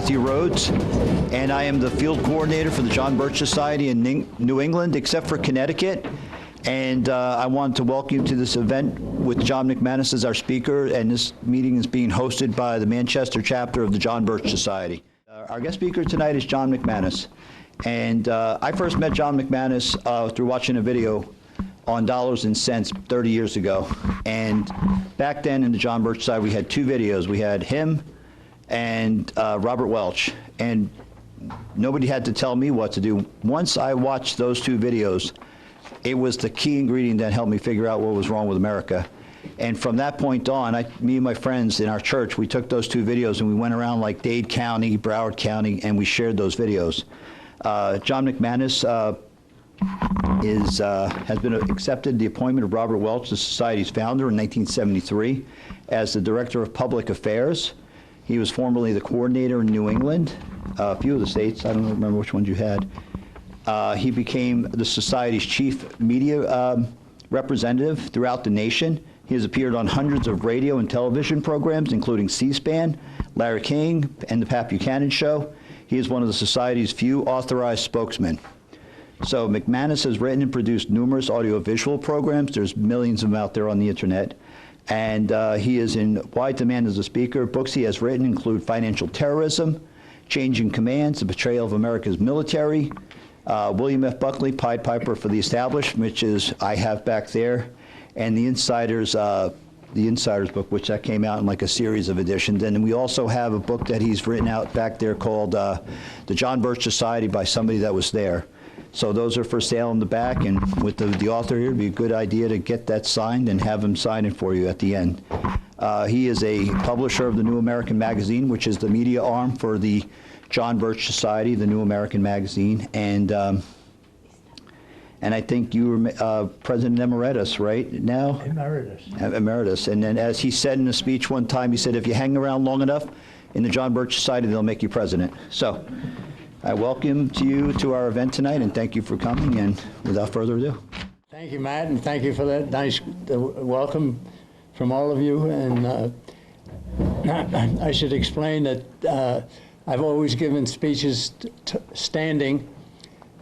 Matthew Rhodes, and I am the field coordinator for the John Birch Society in New England, except for Connecticut. And I wanted to welcome you to this event with John McManus as our speaker, and this meeting is being hosted by the Manchester chapter of the John Birch Society. Our guest speaker tonight is John McManus, and I first met John McManus through watching a video on Dollars and Cents 30 years ago. And back then in the John Birch Society, we had two videos. We had him and Robert Welch, and nobody had to tell me what to do. Once I watched those two videos, it was the key ingredient that helped me figure out what was wrong with America. And from that point on, me and my friends in our church, we took those two videos and we went around like Dade County, Broward County, and we shared those videos. John McManus has been accepted the appointment of Robert Welch, the Society's founder, in 1973 as the Director of Public Affairs. He was formerly the coordinator in New England, a few of the states. I don't remember which ones you had. He became the Society's chief media representative throughout the nation. He has appeared on hundreds of radio and television programs, including C-SPAN, Larry King, and The Pat Buchanan Show. He is one of the Society's few authorized spokesmen. So McManus has written and produced numerous audiovisual programs. There's millions of them out there on the internet. And he is in wide demand as a speaker. Books he has written include Financial Terrorism, Changing Commands, The Betrayal of America's Military, William F. Buckley, Pied Piper for the Established, which is I have back there, and The Insider's book, which that came out in like a series of editions. And we also have a book that he's written out back there called The John Birch Society by somebody that was there. So those are for sale in the back, and with the author here, it'd be a good idea to get that signed and have him sign it for you at the end. He is a publisher of the New American Magazine, which is the media arm for the John Birch Society, the New American Magazine, and I think you were President Emeritus right now? Emeritus. Emeritus. And then as he said in a speech one time, he said, if you hang around long enough in the John Birch Society, they'll make you president. So I welcome you to our event tonight, and thank you for coming, and without further ado. Thank you, Matt, and thank you for that nice welcome from all of you. And I should explain that I've always given speeches standing,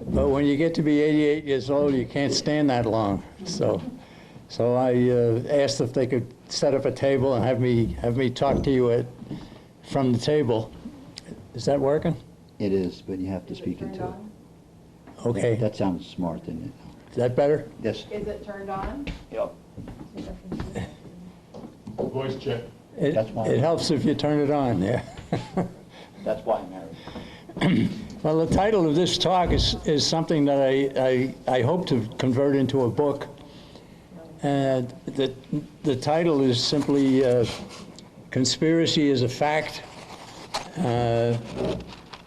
but when you get to be 88 years old, you can't stand that long. So I asked if they could set up a table and have me talk to you from the table. Is that working? It is, but you have to speak into it. Okay. That sounds smart, didn't it? Is that better? Yes. Is it turned on? Yep. Voice check. That's why. It helps if you turn it on, yeah. That's why I'm married. Well, the title of this talk is something that I hope to convert into a book. And the title is simply Conspiracy is a Fact.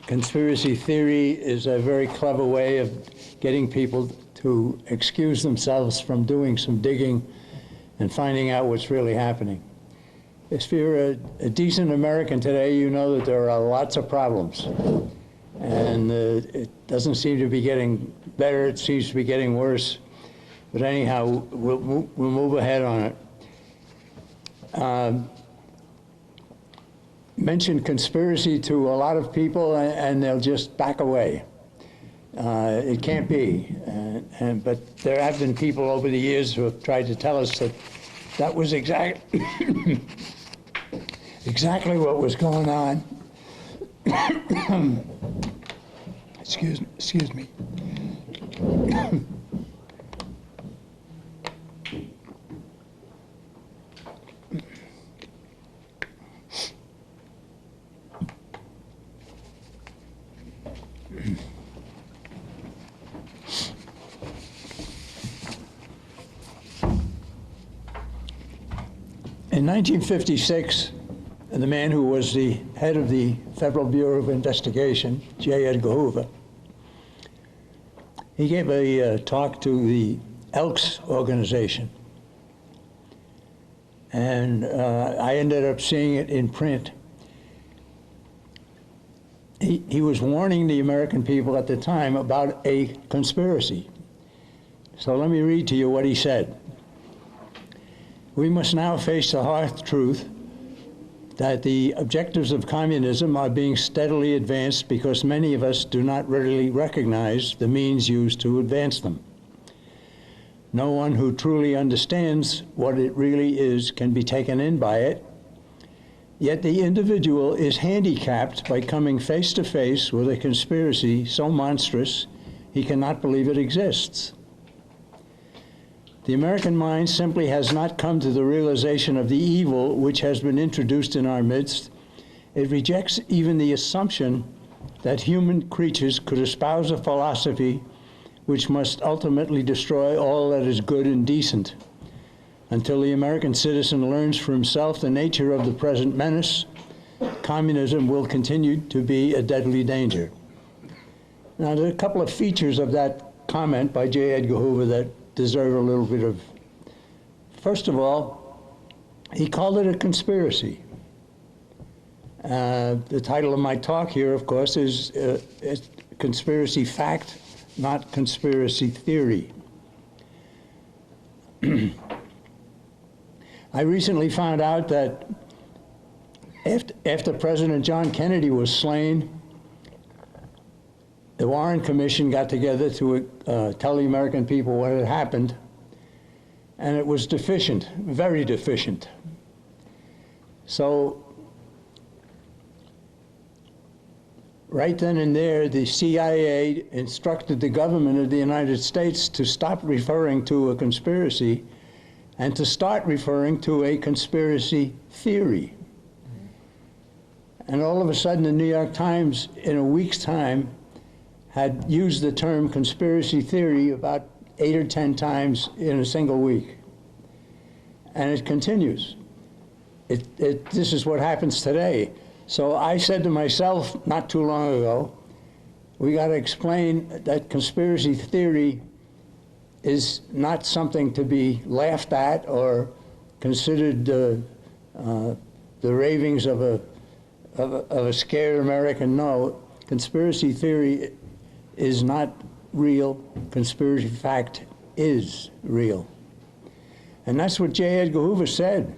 Conspiracy theory is a very clever way of getting people to excuse themselves from doing some digging and finding out what's really happening. If you're a decent American today, you know that there are lots of problems. And it doesn't seem to be getting better, it seems to be getting worse. But anyhow, we'll move ahead on it. Mention conspiracy to a lot of people and they'll just back away. It can't be. But there have been people over the years who have tried to tell us that was exactly what was going on. Excuse me. In 1956, the man who was the head of the Federal Bureau of Investigation, J. Edgar Hoover, he gave a talk to the Elks organization. And I ended up seeing it in print. He was warning the American people at the time about a conspiracy. So let me read to you what he said. We must now face the hard truth that the objectives of communism are being steadily advanced because many of us do not readily recognize the means used to advance them. No one who truly understands what it really is can be taken in by it, yet the individual is handicapped by coming face to face with a conspiracy so monstrous he cannot believe it exists. The American mind simply has not come to the realization of the evil which has been introduced in our midst. It rejects even the assumption that human creatures could espouse a philosophy which must ultimately destroy all that is good and decent. Until the American citizen learns for himself the nature of the present menace, communism will continue to be a deadly danger. Now, there are a couple of features of that comment by J. Edgar Hoover that deserve a little bit of. First of all, he called it a conspiracy. The title of my talk here, of course, is Conspiracy Fact, not Conspiracy Theory. I recently found out that after President John Kennedy was slain, the Warren Commission got together to tell the American people what had happened, and it was deficient, very deficient. So right then and there, the CIA instructed the government of the United States to stop referring to a conspiracy and to start referring to a conspiracy theory. And all of a sudden, the New York Times, in a week's time, had used the term conspiracy theory about 8 or 10 times in a single week. And it continues. This is what happens today. So I said to myself not too long ago, we got to explain that conspiracy theory is not something to be laughed at or considered the ravings of a scared American. No, conspiracy theory is not real. Conspiracy fact is real. And that's what J. Edgar Hoover said.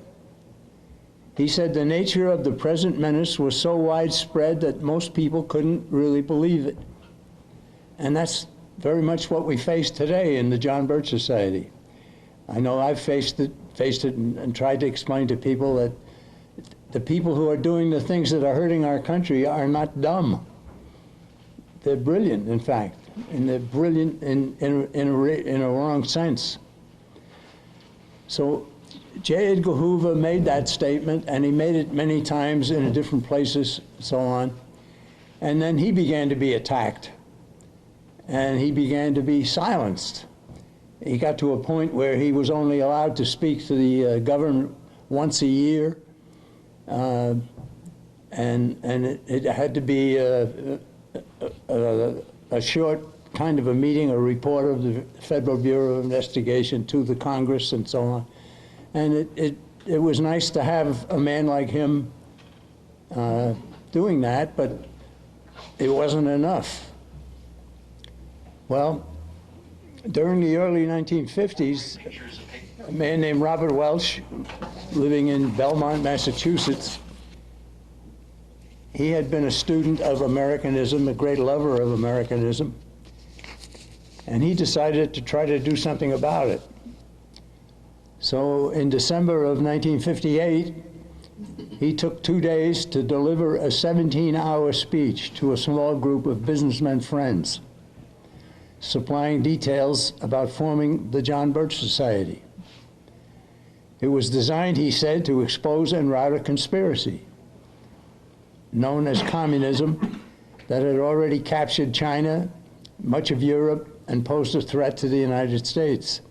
He said the nature of the present menace was so widespread that most people couldn't really believe it. And that's very much what we face today in the John Birch Society. I know I've faced it and tried to explain to people that the people who are doing the things that are hurting our country are not dumb. They're brilliant, in fact, and they're brilliant in a wrong sense. So J. Edgar Hoover made that statement, and he made it many times in different places, so on. And then he began to be attacked, and he began to be silenced. He got to a point where he was only allowed to speak to the government once a year, and it had to be a short kind of a meeting, a report of the Federal Bureau of Investigation to the Congress and so on. And it was nice to have a man like him doing that, but it wasn't enough. Well, during the early 1950s, a man named Robert Welch, living in Belmont, Massachusetts, he had been a student of Americanism, a great lover of Americanism, and he decided to try to do something about it. So in December of 1958, he took 2 days to deliver a 17-hour speech to a small group of businessmen friends, supplying details about forming the John Birch Society. It was designed, he said, to expose and rout a conspiracy known as communism that had already captured China, much of Europe, and posed a threat to the United States.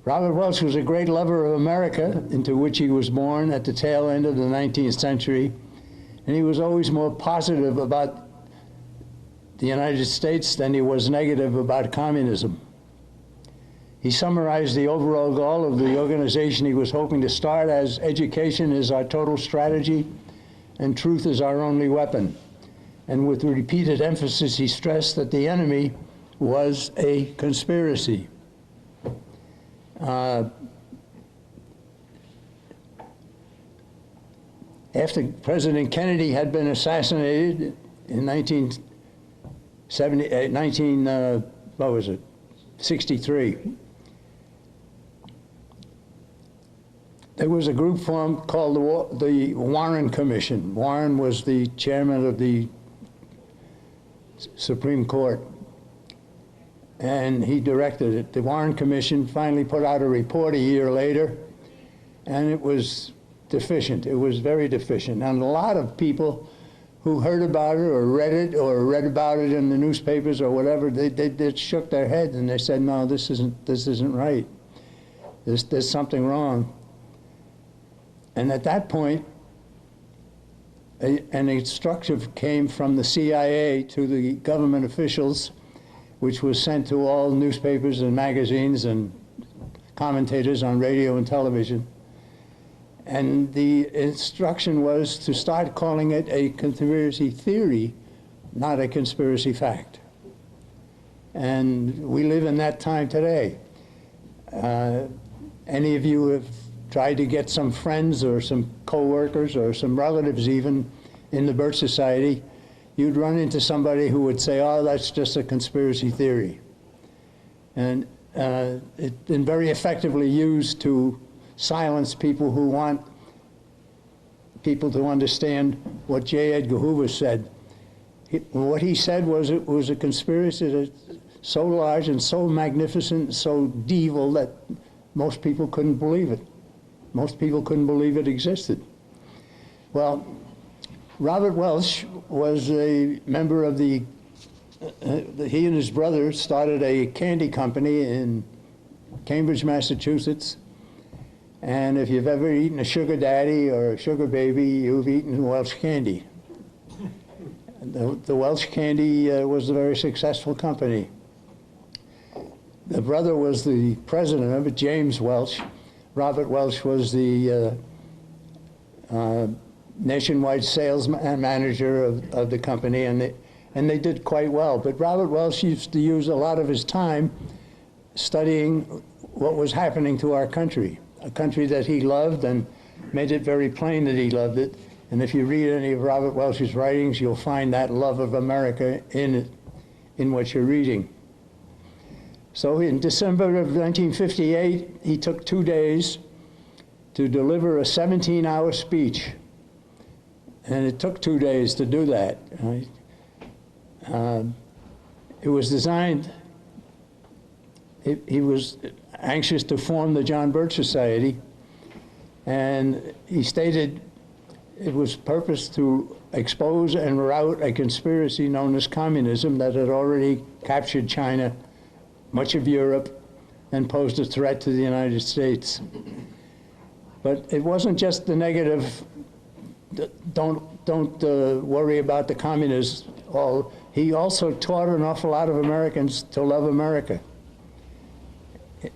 Robert Welch was a great lover of America, into which he was born at the tail end of the 19th century, and he was always more positive about the United States than he was negative about communism. He summarized the overall goal of the organization he was hoping to start as education is our total strategy and truth is our only weapon. And with repeated emphasis, he stressed that the enemy was a conspiracy. after President Kennedy had been assassinated in 1963, there was a group formed called the Warren Commission. Warren was the chairman of the Supreme Court, and he directed it. The Warren Commission finally put out a report a year later, and it was deficient. It was very deficient. And a lot of people who heard about it or read about it in the newspapers or whatever, they shook their heads and they said, no, this isn't right. There's something wrong. And at that point, an instruction came from the CIA to the government officials, which was sent to all newspapers and magazines and commentators on radio and television. And the instruction was to start calling it a conspiracy theory, not a conspiracy fact. And we live in that time today. Any of you have tried to get some friends or some co-workers or some relatives even in the Birch Society, you'd run into somebody who would say, oh, that's just a conspiracy theory. And it's been very effectively used to silence people who want people to understand what J. Edgar Hoover said. What he said was it was a conspiracy that's so large and so magnificent, so evil that most people couldn't believe it. Most people couldn't believe it existed. Well, Robert Welch was a member of he and his brother started a candy company in Cambridge, Massachusetts. And if you've ever eaten a sugar daddy or a sugar baby, you've eaten Welch candy. The Welch candy was a very successful company. The brother was the president of it, James Welch. Robert Welch was the nationwide sales manager of the company, and they did quite well. But Robert Welch used to use a lot of his time studying what was happening to our country, a country that he loved and made it very plain that he loved it. And if you read any of Robert Welch's writings, you'll find that love of America in what you're reading. So in December of 1958, he took 2 days to deliver a 17-hour speech. And it took 2 days to do that. It was designed, he was anxious to form the John Birch Society, and he stated it was purposed to expose and rout a conspiracy known as communism that had already captured China, much of Europe, and posed a threat to the United States. But it wasn't just the negative, don't worry about the communists. He also taught an awful lot of Americans to love America.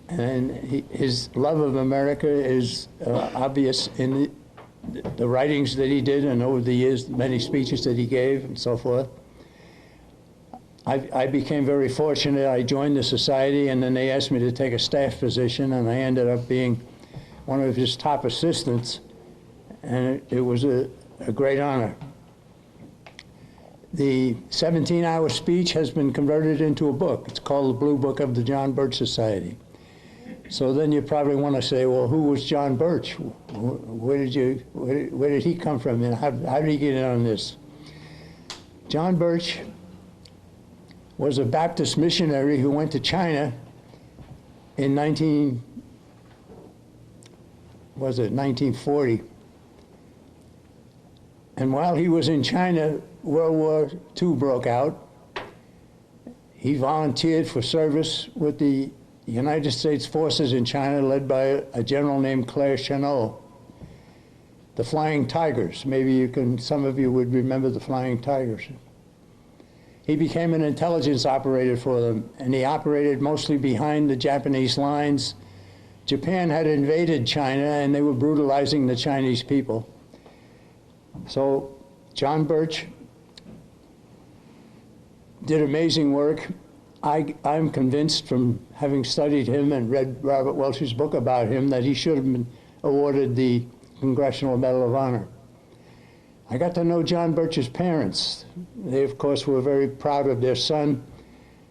And his love of America is obvious in the writings that he did, and over the years, many speeches that he gave and so forth. I became very fortunate. I joined the society, and then they asked me to take a staff position, and I ended up being one of his top assistants, and it was a great honor. The 17-hour speech has been converted into a book. It's called The Blue Book of the John Birch Society. So then you probably want to say, well, who was John Birch? Where did he come from, and how did he get in on this? John Birch was a Baptist missionary who went to China in 1940. And while he was in China, World War II broke out. He volunteered for service with the United States forces in China, led by a general named Claire Chennault. The Flying Tigers. Maybe some of you would remember the Flying Tigers. He became an intelligence operator for them, and he operated mostly behind the Japanese lines. Japan had invaded China, and they were brutalizing the Chinese people. So John Birch did amazing work. I'm convinced from having studied him and read Robert Welch's book about him that he should have been awarded the Congressional Medal of Honor. I got to know John Birch's parents. They, of course, were very proud of their son.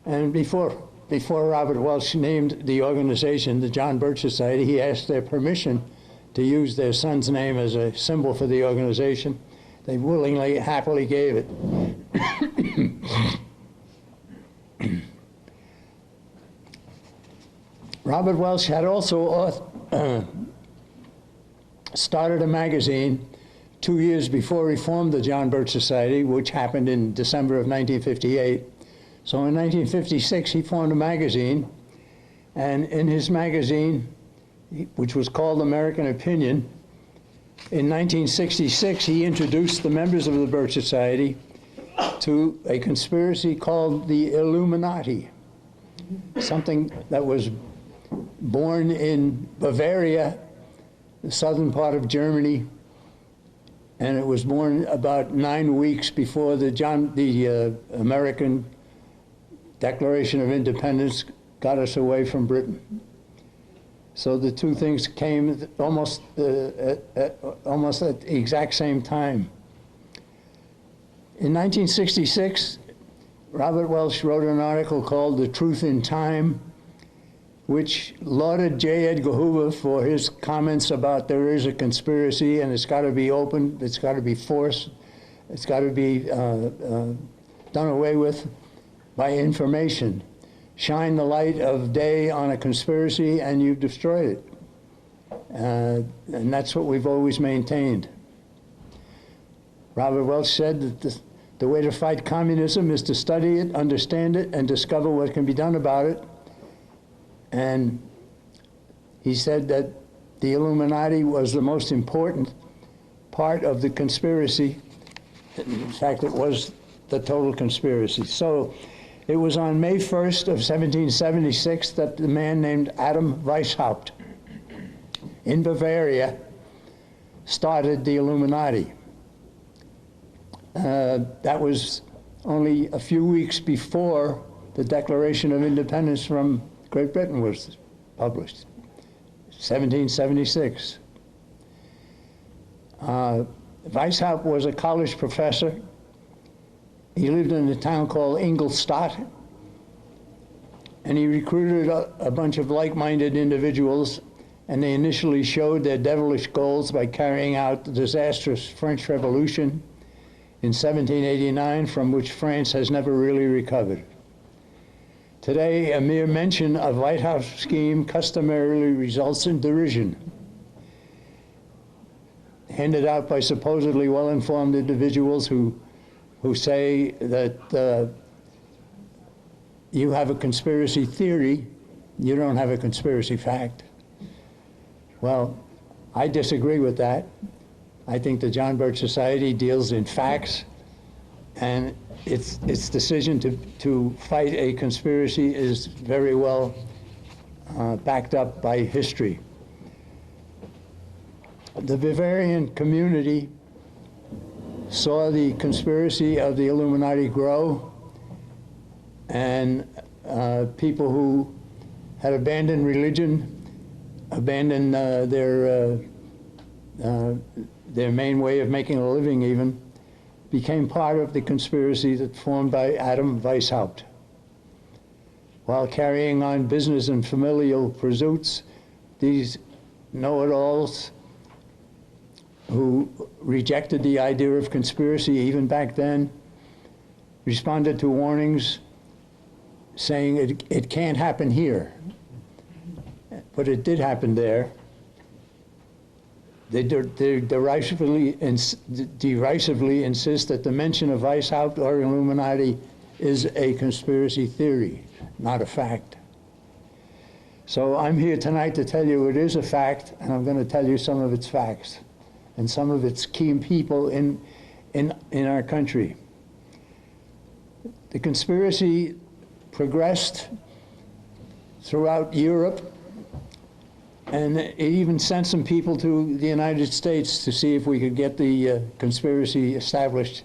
And before Robert Welch named the organization the John Birch Society, he asked their permission to use their son's name as a symbol for the organization. They willingly, happily gave it. Robert Welch had also started a magazine 2 years before he formed the John Birch Society, which happened in December of 1958. So in 1956, he formed a magazine, and in his magazine, which was called American Opinion, in 1966, he introduced the members of the Birch Society to a conspiracy called the Illuminati, something that was born in Bavaria, the southern part of Germany, and it was born about 9 weeks before the American Declaration of Independence got us away from Britain. So the two things came almost at the exact same time. In 1966, Robert Welch wrote an article called "The Truth in Time," which lauded J. Edgar Hoover for his comments about there is a conspiracy and it's got to be opened, it's got to be forced, it's got to be done away with by information. Shine the light of day on a conspiracy and you've destroyed it. And that's what we've always maintained. Robert Welch said that the way to fight communism is to study it, understand it, and discover what can be done about it. And he said that the Illuminati was the most important part of the conspiracy. In fact, it was the total conspiracy. So it was on May 1st of 1776 that the man named Adam Weishaupt in Bavaria started the Illuminati. That was only a few weeks before the Declaration of Independence from Great Britain was published, 1776. Weishaupt was a college professor. He lived in a town called Ingolstadt, and he recruited a bunch of like-minded individuals, and they initially showed their devilish goals by carrying out the disastrous French Revolution in 1789, from which France has never really recovered. Today, a mere mention of Weishaupt's scheme customarily results in derision, handed out by supposedly well-informed individuals who say that you have a conspiracy theory, you don't have a conspiracy fact. Well, I disagree with that. I think the John Birch Society deals in facts, and its decision to fight a conspiracy is very well backed up by history. The Bavarian community saw the conspiracy of the Illuminati grow, and people who had abandoned religion, abandoned their main way of making a living even, became part of the conspiracy that formed by Adam Weishaupt. While carrying on business and familial pursuits, these know-it-alls who rejected the idea of conspiracy even back then responded to warnings saying it can't happen here. But it did happen there. They derisively insist that the mention of Weishaupt or Illuminati is a conspiracy theory, not a fact. So I'm here tonight to tell you it is a fact, and I'm going to tell you some of its facts and some of its key people in our country. The conspiracy progressed throughout Europe, and it even sent some people to the United States to see if we could get the conspiracy established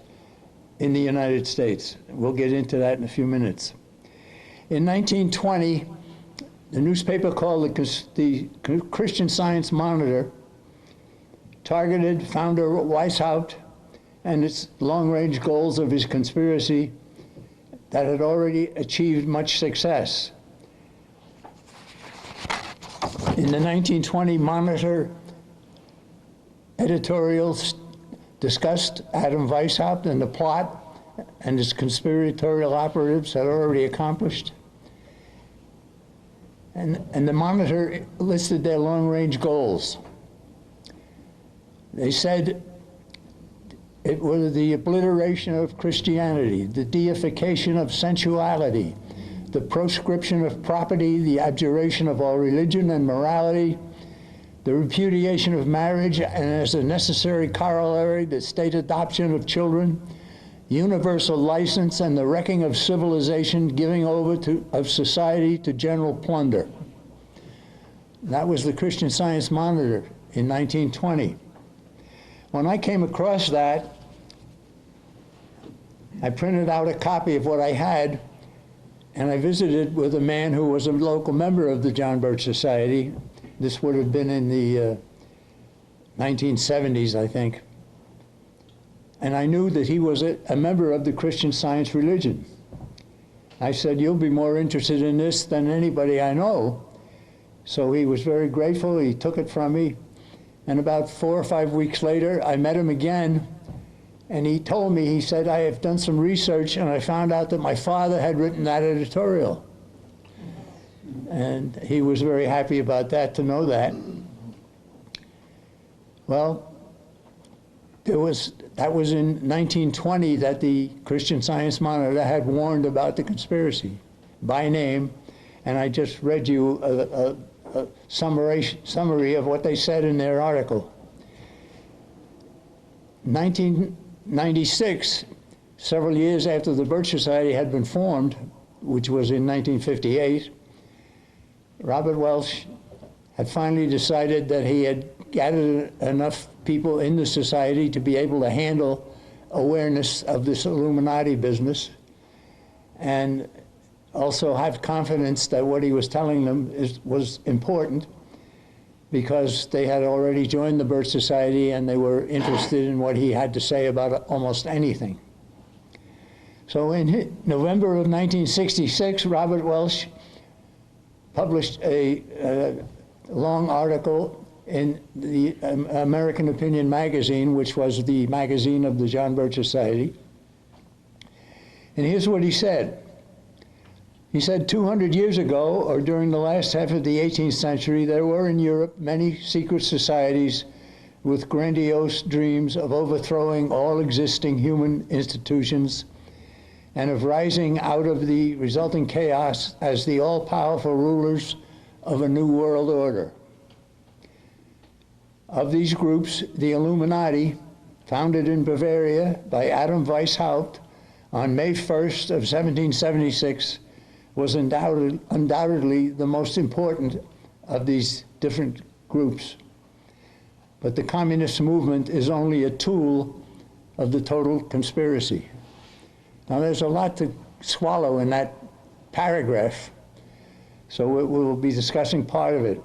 in the United States. We'll get into that in a few minutes. In 1920, the newspaper called the Christian Science Monitor targeted founder Weishaupt and its long-range goals of his conspiracy that had already achieved much success. In the 1920 Monitor editorials discussed Adam Weishaupt and the plot and his conspiratorial operatives had already accomplished. And the Monitor listed their long-range goals. They said it was the obliteration of Christianity, the deification of sensuality, the proscription of property, the abjuration of all religion and morality, the repudiation of marriage, and as a necessary corollary, the state adoption of children, universal license, and the wrecking of civilization, giving over of society to general plunder. That was the Christian Science Monitor in 1920. When I came across that, I printed out a copy of what I had, and I visited with a man who was a local member of the John Birch Society. This would have been in the 1970s, I think. And I knew that he was a member of the Christian Science religion. I said, "You'll be more interested in this than anybody I know." So he was very grateful. He took it from me. And about 4 or 5 weeks later, I met him again. And he told me, he said, "I have done some research and I found out that my father had written that editorial." And he was very happy about that, to know that. Well, that was in 1920 that the Christian Science Monitor had warned about the conspiracy by name, and I just read you a summary of what they said in their article. 1996, several years after the Birch Society had been formed, which was in 1958, Robert Welch had finally decided that he had gathered enough people in the society to be able to handle awareness of this Illuminati business and also have confidence that what he was telling them was important, because they had already joined the Birch Society and they were interested in what he had to say about almost anything. So in November of 1966, Robert Welch published a long article in the American Opinion magazine, which was the magazine of the John Birch Society. And here's what he said. He said, 200 years ago, or during the last half of the 18th century, there were in Europe many secret societies with grandiose dreams of overthrowing all existing human institutions and of rising out of the resulting chaos as the all-powerful rulers of a new world order. Of these groups, the Illuminati, founded in Bavaria by Adam Weishaupt on May 1st of 1776, was undoubtedly the most important of these different groups. But the communist movement is only a tool of the total conspiracy. Now, there's a lot to swallow in that paragraph, so we'll be discussing part of it.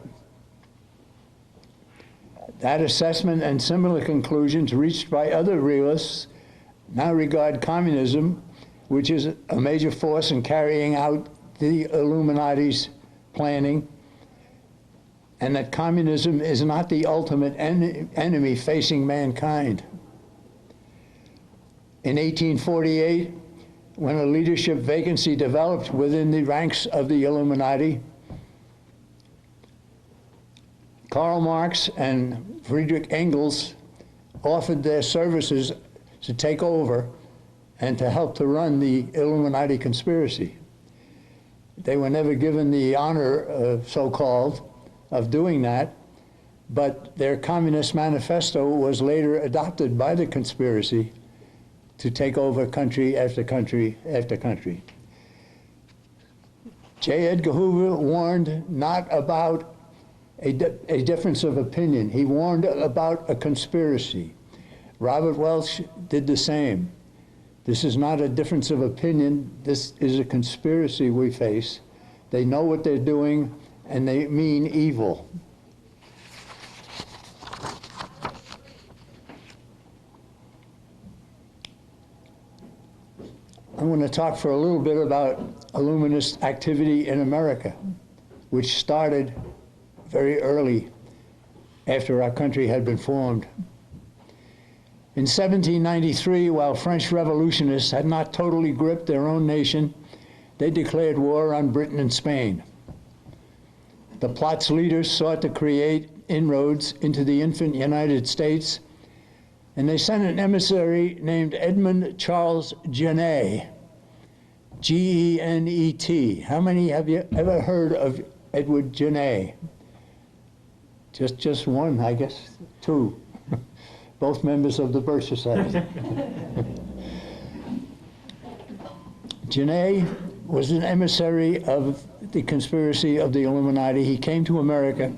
That assessment and similar conclusions reached by other realists now regard communism, which is a major force in carrying out the Illuminati's planning, and that communism is not the ultimate enemy facing mankind. In 1848, when a leadership vacancy developed within the ranks of the Illuminati, Karl Marx and Friedrich Engels offered their services to take over and to help to run the Illuminati conspiracy. They were never given the honor, so-called, of doing that, but their Communist Manifesto was later adopted by the conspiracy to take over country after country after country. J. Edgar Hoover warned not about a difference of opinion. He warned about a conspiracy. Robert Welch did the same. This is not a difference of opinion. This is a conspiracy we face. They know what they're doing, and they mean evil. want to talk for a little bit about Illuminist activity in America, which started very early after our country had been formed. In 1793, while French revolutionists had not totally gripped their own nation, they declared war on Britain and Spain. The plot's leaders sought to create inroads into the infant United States, and they sent an emissary named Edmund Charles Genet, G-E-N-E-T. How many have you ever heard of Edward Genet? Just one, I guess. Two. Both members of the Birch Society. Genet was an emissary of the conspiracy of the Illuminati. He came to America,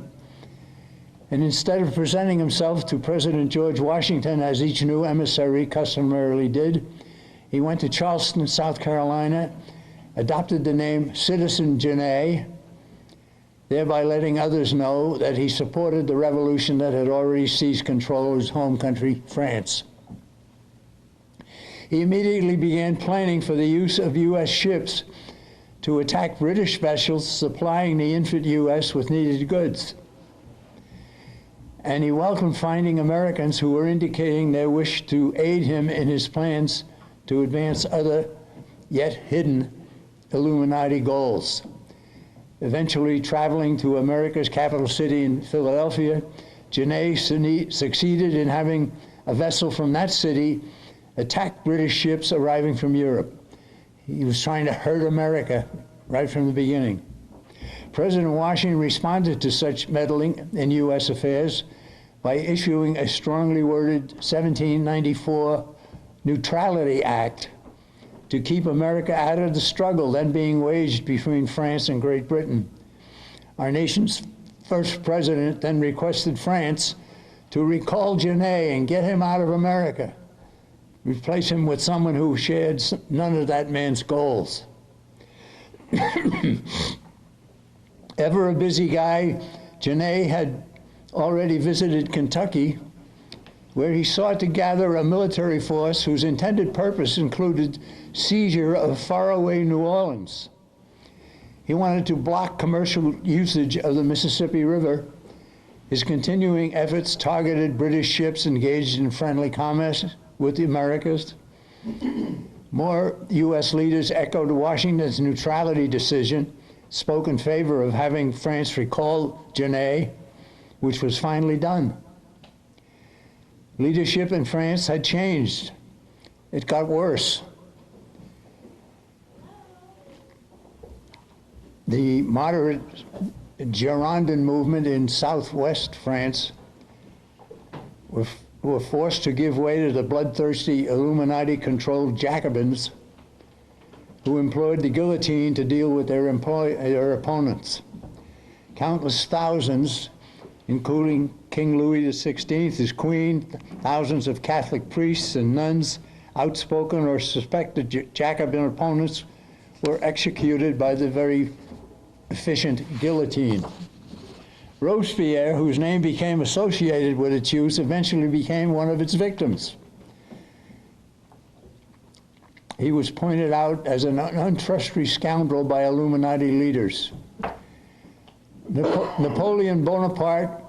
and instead of presenting himself to President George Washington, as each new emissary customarily did, he went to Charleston, South Carolina, adopted the name Citizen Genet, thereby letting others know that he supported the revolution that had already seized control of his home country, France. He immediately began planning for the use of U.S. ships to attack British vessels supplying the infant U.S. with needed goods. And he welcomed finding Americans who were indicating their wish to aid him in his plans to advance other, yet hidden, Illuminati goals. Eventually traveling to America's capital city in Philadelphia, Genet succeeded in having a vessel from that city attack British ships arriving from Europe. He was trying to hurt America right from the beginning. President Washington responded to such meddling in U.S. affairs by issuing a strongly worded 1794 Neutrality Act to keep America out of the struggle then being waged between France and Great Britain. Our nation's first president then requested France to recall Genet and get him out of America, replace him with someone who shared none of that man's goals. Ever a busy guy, Genet had already visited Kentucky, where he sought to gather a military force whose intended purpose included seizure of faraway New Orleans. He wanted to block commercial usage of the Mississippi River. His continuing efforts targeted British ships engaged in friendly commerce with the Americas. More U.S. leaders echoed Washington's neutrality decision, spoke in favor of having France recall Genet, which was finally done. Leadership in France had changed. It got worse. The moderate Girondin movement in southwest France were forced to give way to the bloodthirsty Illuminati-controlled Jacobins who employed the guillotine to deal with their opponents. Countless thousands, including King Louis XVI, his queen, thousands of Catholic priests and nuns, outspoken or suspected Jacobin opponents, were executed by the very efficient guillotine. Robespierre, whose name became associated with its use, eventually became one of its victims. He was pointed out as an untrustworthy scoundrel by Illuminati leaders. Napoleon Bonaparte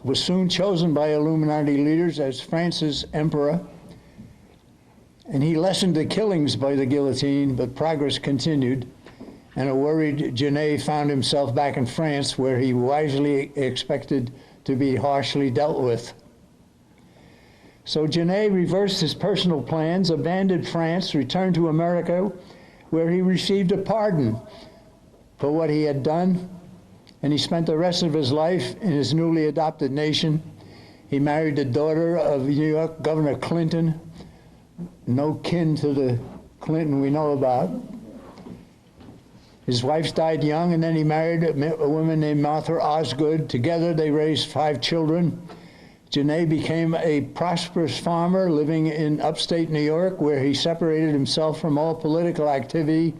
was soon chosen by Illuminati leaders as France's emperor, and he lessened the killings by the guillotine, but progress continued, and a worried Genet found himself back in France, where he wisely expected to be harshly dealt with. So Genet reversed his personal plans, abandoned France, returned to America, where he received a pardon for what he had done, and he spent the rest of his life in his newly adopted nation. He married the daughter of New York Governor Clinton, no kin to the Clinton we know about. His wife died young, and then he married a woman named Martha Osgood. Together they raised 5 children. Genet became a prosperous farmer living in upstate New York, where he separated himself from all political activity.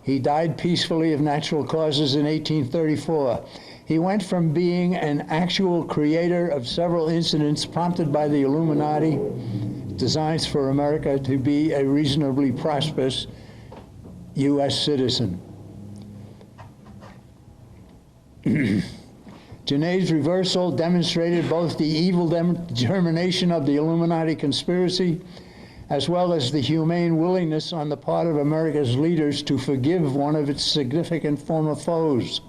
He died peacefully of natural causes in 1834. He went from being an actual creator of several incidents prompted by the Illuminati designs for America to be a reasonably prosperous U.S. citizen. Genet's reversal demonstrated both the evil determination of the Illuminati conspiracy as well as the humane willingness on the part of America's leaders to forgive one of its significant former foes.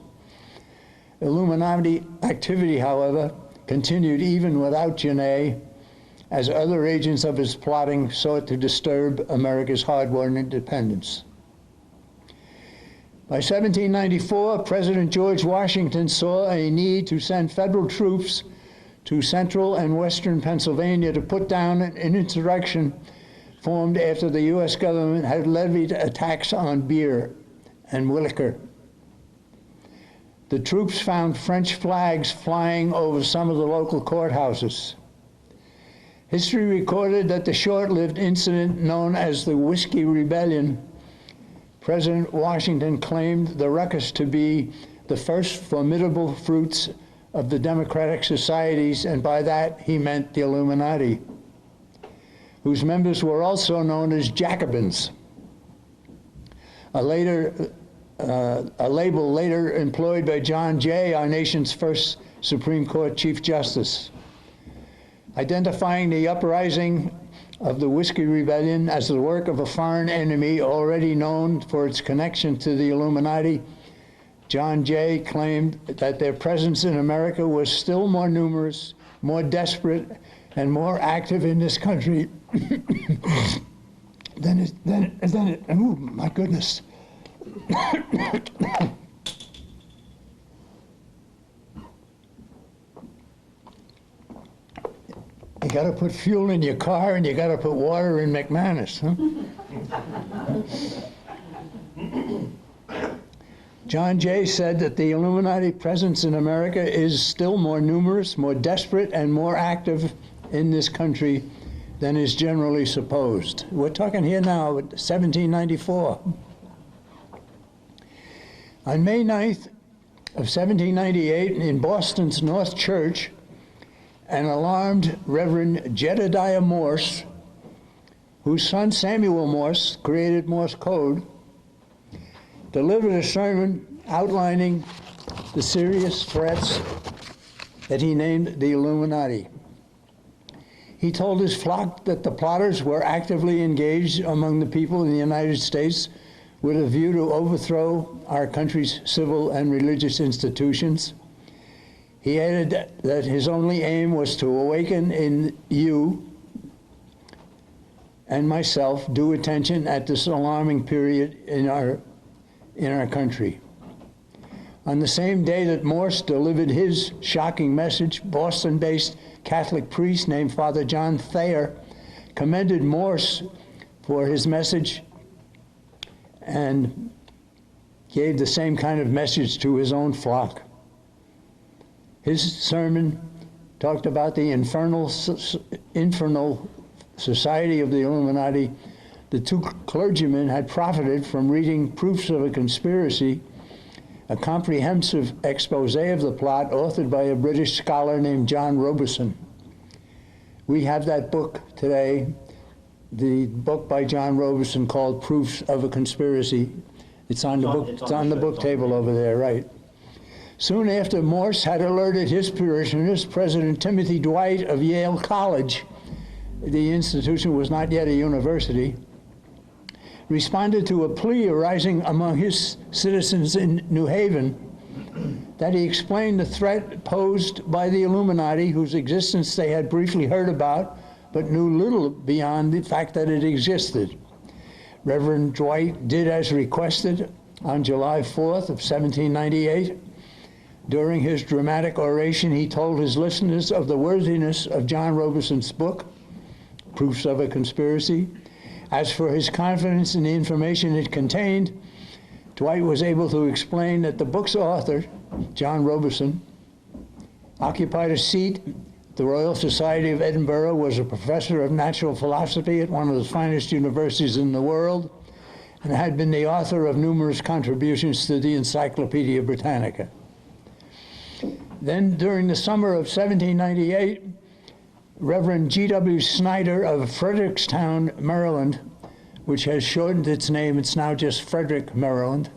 Illuminati activity, however, continued even without Genet, as other agents of his plotting sought to disturb America's hard-won independence. By 1794, President George Washington saw a need to send federal troops to central and western Pennsylvania to put down an insurrection formed after the U.S. government had levied a tax on beer and liquor. The troops found French flags flying over some of the local courthouses. History recorded that the short-lived incident known as the Whiskey Rebellion, President Washington claimed the ruckus to be the first formidable fruits of the democratic societies, and by that he meant the Illuminati, whose members were also known as Jacobins, a label later employed by John Jay, our nation's first Supreme Court Chief Justice. Identifying the uprising of the Whiskey Rebellion as the work of a foreign enemy already known for its connection to the Illuminati, John Jay claimed that their presence in America was still more numerous, more desperate, and more active in this country oh my goodness. You got to put fuel in your car and you got to put water in McManus, huh? John Jay said that the Illuminati presence in America is still more numerous, more desperate, and more active in this country than is generally supposed. We're talking here now, 1794. On May 9th of 1798, in Boston's North Church, an alarmed Reverend Jedediah Morse, whose son Samuel Morse created Morse code, delivered a sermon outlining the serious threats that he named the Illuminati. He told his flock that the plotters were actively engaged among the people in the United States with a view to overthrow our country's civil and religious institutions. He added that his only aim was to awaken in you and myself due attention at this alarming period in our country. On the same day that Morse delivered his shocking message, Boston-based Catholic priest named Father John Thayer commended Morse for his message and gave the same kind of message to his own flock. His sermon talked about the infernal society of the Illuminati. The two clergymen had profited from reading Proofs of a Conspiracy, a comprehensive expose of the plot authored by a British scholar named John Robeson. We have that book today, the book by John Robeson called Proofs of a Conspiracy. It's on the book table over there, right? Soon after Morse had alerted his parishioners, President Timothy Dwight of Yale College, the institution was not yet a university, responded to a plea arising among his citizens in New Haven that he explained the threat posed by the Illuminati, whose existence they had briefly heard about, but knew little beyond the fact that it existed. Reverend Dwight did as requested on July 4th of 1798. During his dramatic oration, he told his listeners of the worthiness of John Robeson's book, Proofs of a Conspiracy. As for his confidence in the information it contained, Dwight was able to explain that the book's author, John Robeson, occupied a seat at the Royal Society of Edinburgh, was a professor of natural philosophy at one of the finest universities in the world, and had been the author of numerous contributions to the Encyclopedia Britannica. Then, during the summer of 1798, Reverend G.W. Snyder of Fredericktown, Maryland, which has shortened its name, it's now just Frederick, Maryland.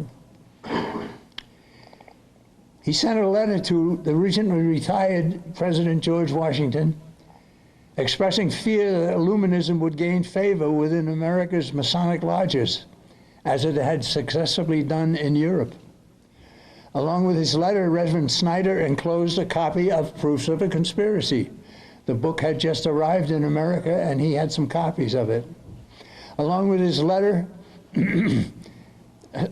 He sent a letter to the recently retired President George Washington, expressing fear that Illuminism would gain favor within America's Masonic lodges, as it had successfully done in Europe. Along with his letter, Reverend Snyder enclosed a copy of Proofs of a Conspiracy. The book had just arrived in America, and he had some copies of it. Along with his letter,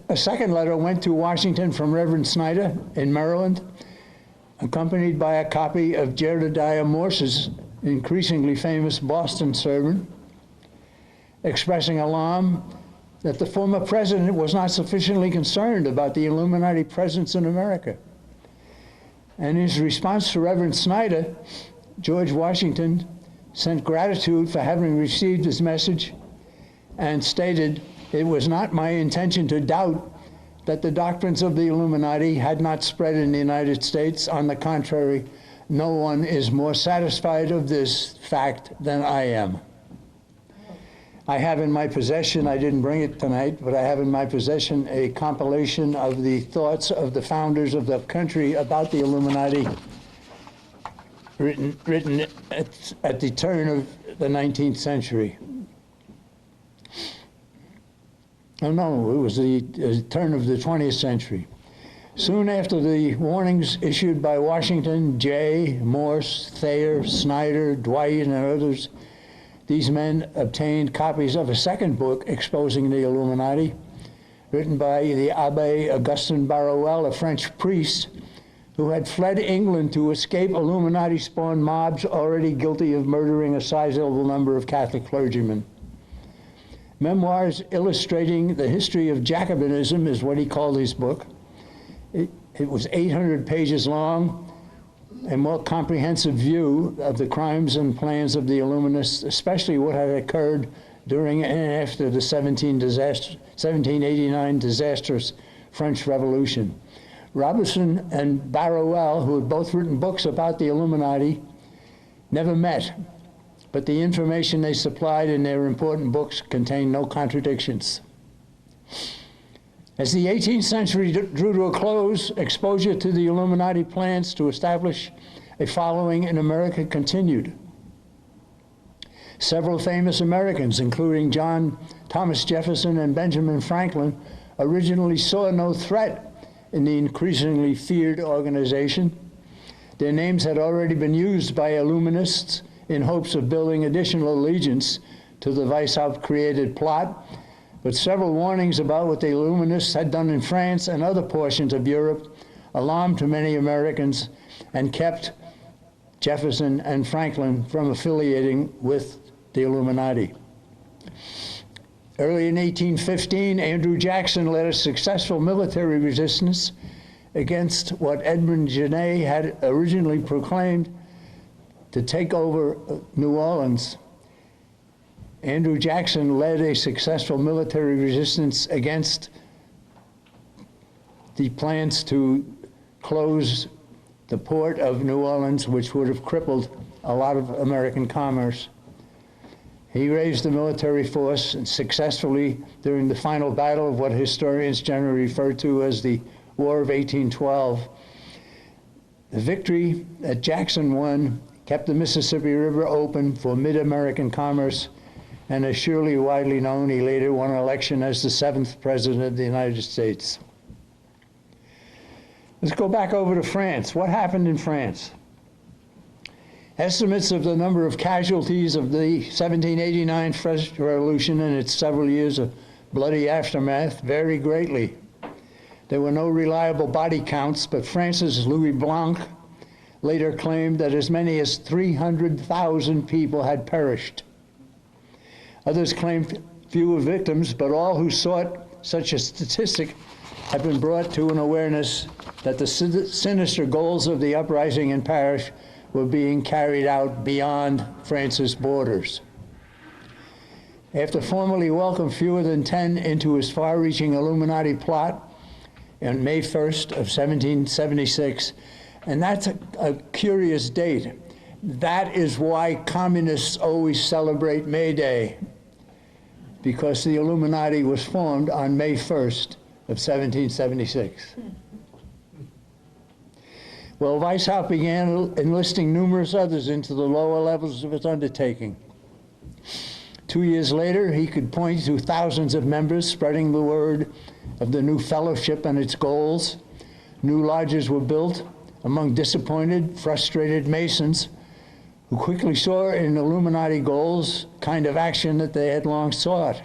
a second letter went to Washington from Reverend Snyder in Maryland, accompanied by a copy of Jedediah Morse's increasingly famous Boston sermon, expressing alarm that the former president was not sufficiently concerned about the Illuminati presence in America. And in his response to Reverend Snyder, George Washington sent gratitude for having received his message and stated, "It was not my intention to doubt that the doctrines of the Illuminati had not spread in the United States. On the contrary, no one is more satisfied of this fact than I am." I have in my possession, I didn't bring it tonight, but I have in my possession a compilation of the thoughts of the founders of the country about the Illuminati, written at the turn of the 19th century. Oh no, it was the turn of the 20th century. Soon after the warnings issued by Washington, Jay, Morse, Thayer, Snyder, Dwight, and others, these men obtained copies of a second book exposing the Illuminati, written by the Abbé Augustin Barruel, a French priest who had fled England to escape Illuminati-spawned mobs already guilty of murdering a sizable number of Catholic clergymen. Memoirs illustrating the history of Jacobinism is what he called his book. It was 800 pages long, a more comprehensive view of the crimes and plans of the Illuminists, especially what had occurred during and after the 1789 disastrous French Revolution. Robinson and Barruel, who had both written books about the Illuminati, never met, but the information they supplied in their important books contained no contradictions. As the 18th century drew to a close, exposure to the Illuminati plans to establish a following in America continued. Several famous Americans, including John Thomas Jefferson and Benjamin Franklin, originally saw no threat in the increasingly feared organization. Their names had already been used by Illuminists in hopes of building additional allegiance to the Weishaupt-created plot, but several warnings about what the Illuminists had done in France and other portions of Europe alarmed to many Americans and kept Jefferson and Franklin from affiliating with the Illuminati. Early in 1815, Andrew Jackson led a successful military resistance against what Edmund Genet had originally proclaimed to take over New Orleans. Andrew Jackson led a successful military resistance against the plans to close the port of New Orleans, which would have crippled a lot of American commerce. He raised the military force and successfully during the final battle of what historians generally refer to as the War of 1812. The victory that Jackson won kept the Mississippi River open for mid-American commerce, and as surely widely known, he later won an election as the 7th President of the United States. Let's go back over to France. What happened in France? Estimates of the number of casualties of the 1789 French Revolution and its several years of bloody aftermath vary greatly. There were no reliable body counts, but France's Louis Blanc later claimed that as many as 300,000 people had perished. Others claimed fewer victims, but all who sought such a statistic have been brought to an awareness that the sinister goals of the uprising in Paris were being carried out beyond France's borders. After formally welcomed fewer than 10 into his far-reaching Illuminati plot on May 1st of 1776, and that's a curious date. That is why communists always celebrate May Day, because the Illuminati was formed on May 1st of 1776. Well, Weishaupt began enlisting numerous others into the lower levels of its undertaking. 2 years later, he could point to thousands of members spreading the word of the new fellowship and its goals. New lodges were built among disappointed, frustrated Masons who quickly saw in Illuminati goals kind of action that they had long sought.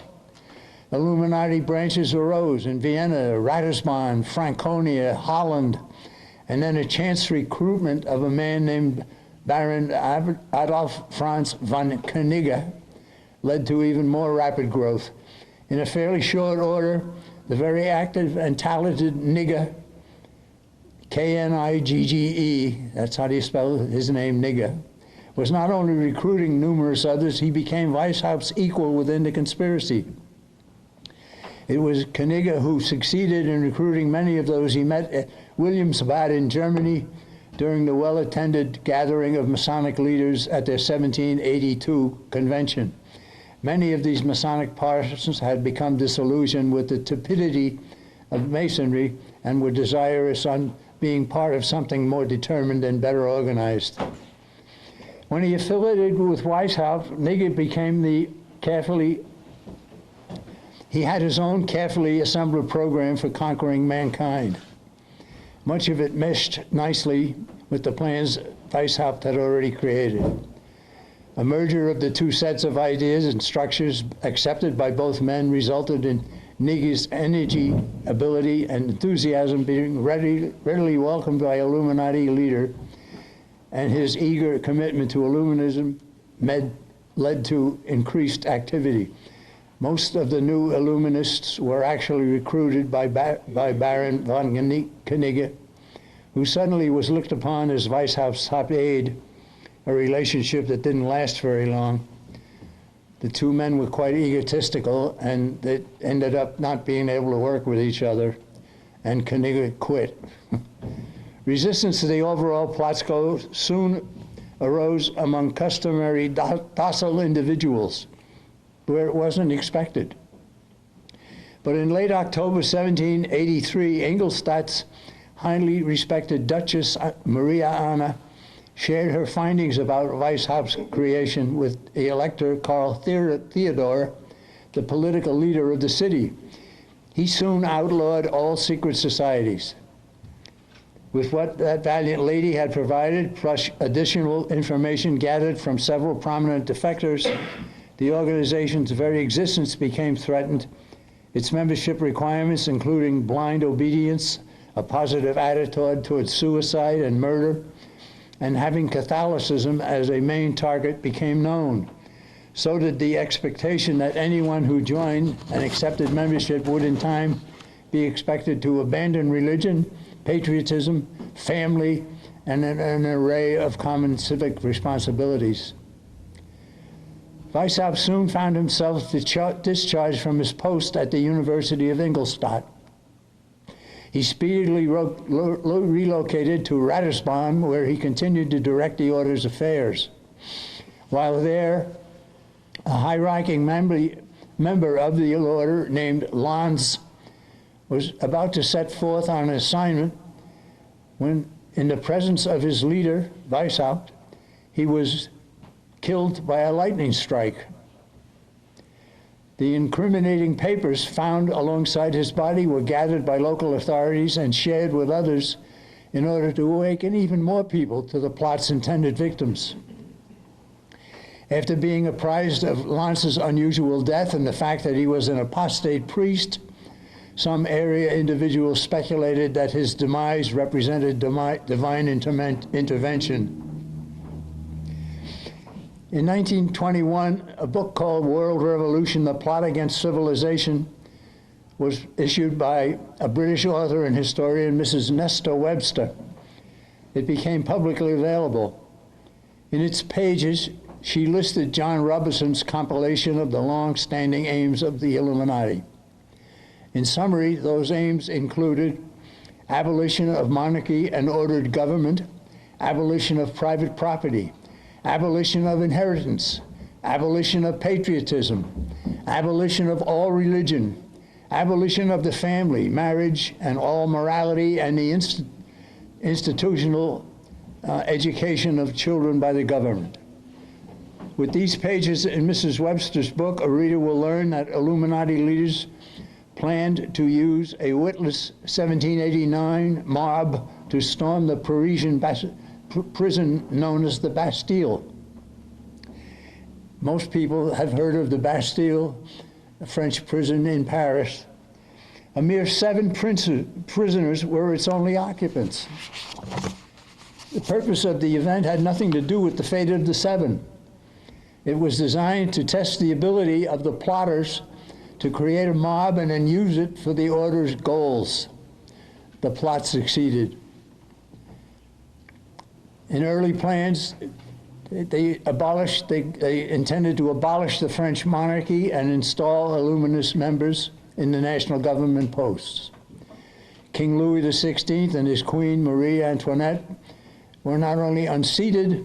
Illuminati branches arose in Vienna, Ratisbon, Franconia, Holland, and then a chance recruitment of a man named Baron Adolf Franz von Knigge led to even more rapid growth. In a fairly short order, the very active and talented Knigge, K-N-I-G-G-E, that's how do you spell his name, Knigge, was not only recruiting numerous others, he became Weishaupt's equal within the conspiracy. It was Knigge who succeeded in recruiting many of those he met at Williamsbad in Germany during the well-attended gathering of Masonic leaders at their 1782 convention. Many of these Masonic persons had become disillusioned with the tepidity of Masonry and were desirous on being part of something more determined and better organized. When he affiliated with Weishaupt, Knigge became he had his own carefully assembled program for conquering mankind. Much of it meshed nicely with the plans Weishaupt had already created. A merger of the two sets of ideas and structures accepted by both men resulted in Knigge's energy, ability, and enthusiasm being readily welcomed by Illuminati leader, and his eager commitment to Illuminism led to increased activity. Most of the new Illuminists were actually recruited by Baron von Knigge, who suddenly was looked upon as Weishaupt's top aide, a relationship that didn't last very long. The two men were quite egotistical, and they ended up not being able to work with each other, and Knigge quit. Resistance to the overall plot soon arose among customary docile individuals, where it wasn't expected. But in late October 1783, Ingolstadt's highly respected Duchess Maria Anna shared her findings about Weishaupt's creation with the Elector Karl Theodor, the political leader of the city. He soon outlawed all secret societies. With what that valiant lady had provided, plus additional information gathered from several prominent defectors, the organization's very existence became threatened. Its membership requirements, including blind obedience, a positive attitude towards suicide and murder, and having Catholicism as a main target, became known. So did the expectation that anyone who joined and accepted membership would in time be expected to abandon religion, patriotism, family, and an array of common civic responsibilities. Weishaupt soon found himself discharged from his post at the University of Ingolstadt. He speedily relocated to Ratisbon, where he continued to direct the order's affairs. While there, a high-ranking member of the order named Lanz was about to set forth on an assignment when, in the presence of his leader, Weishaupt, he was killed by a lightning strike. The incriminating papers found alongside his body were gathered by local authorities and shared with others in order to awaken even more people to the plot's intended victims. After being apprised of Lanz's unusual death and the fact that he was an apostate priest, some area individuals speculated that his demise represented divine intervention. In 1921, a book called World Revolution, The Plot Against Civilization, was issued by a British author and historian, Mrs. Nestor Webster. It became publicly available. In its pages, she listed John Robinson's compilation of the long-standing aims of the Illuminati. In summary, those aims included abolition of monarchy and ordered government, abolition of private property, abolition of inheritance, abolition of patriotism, abolition of all religion, abolition of the family, marriage, and all morality, and the institutional education of children by the government. With these pages in Mrs. Webster's book, a reader will learn that Illuminati leaders planned to use a witless 1789 mob to storm the Parisian prison known as the Bastille. Most people have heard of the Bastille, a French prison in Paris. A mere 7 prisoners were its only occupants. The purpose of the event had nothing to do with the fate of the 7. It was designed to test the ability of the plotters to create a mob and then use it for the order's goals. The plot succeeded. In early plans, they intended to abolish the French monarchy and install Illuminist members in the national government posts. King Louis XVI and his queen Marie Antoinette were not only unseated,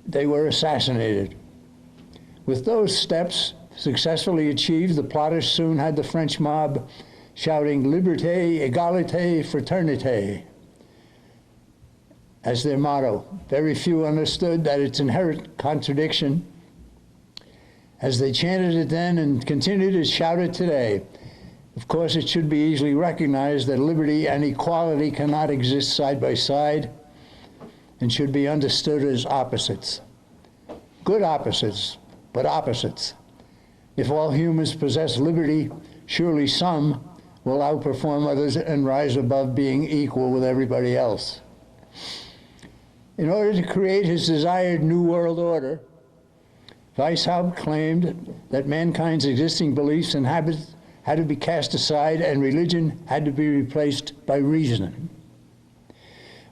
they were assassinated. With those steps successfully achieved, the plotters soon had the French mob shouting "Liberté, égalité, fraternité" as their motto. Very few understood that its inherent contradiction, as they chanted it then and continue to shout it today. Of course, it should be easily recognized that liberty and equality cannot exist side by side and should be understood as opposites. Good opposites, but opposites. If all humans possess liberty, surely some will outperform others and rise above being equal with everybody else. In order to create his desired New World Order, Weishaupt claimed that mankind's existing beliefs and habits had to be cast aside and religion had to be replaced by reason.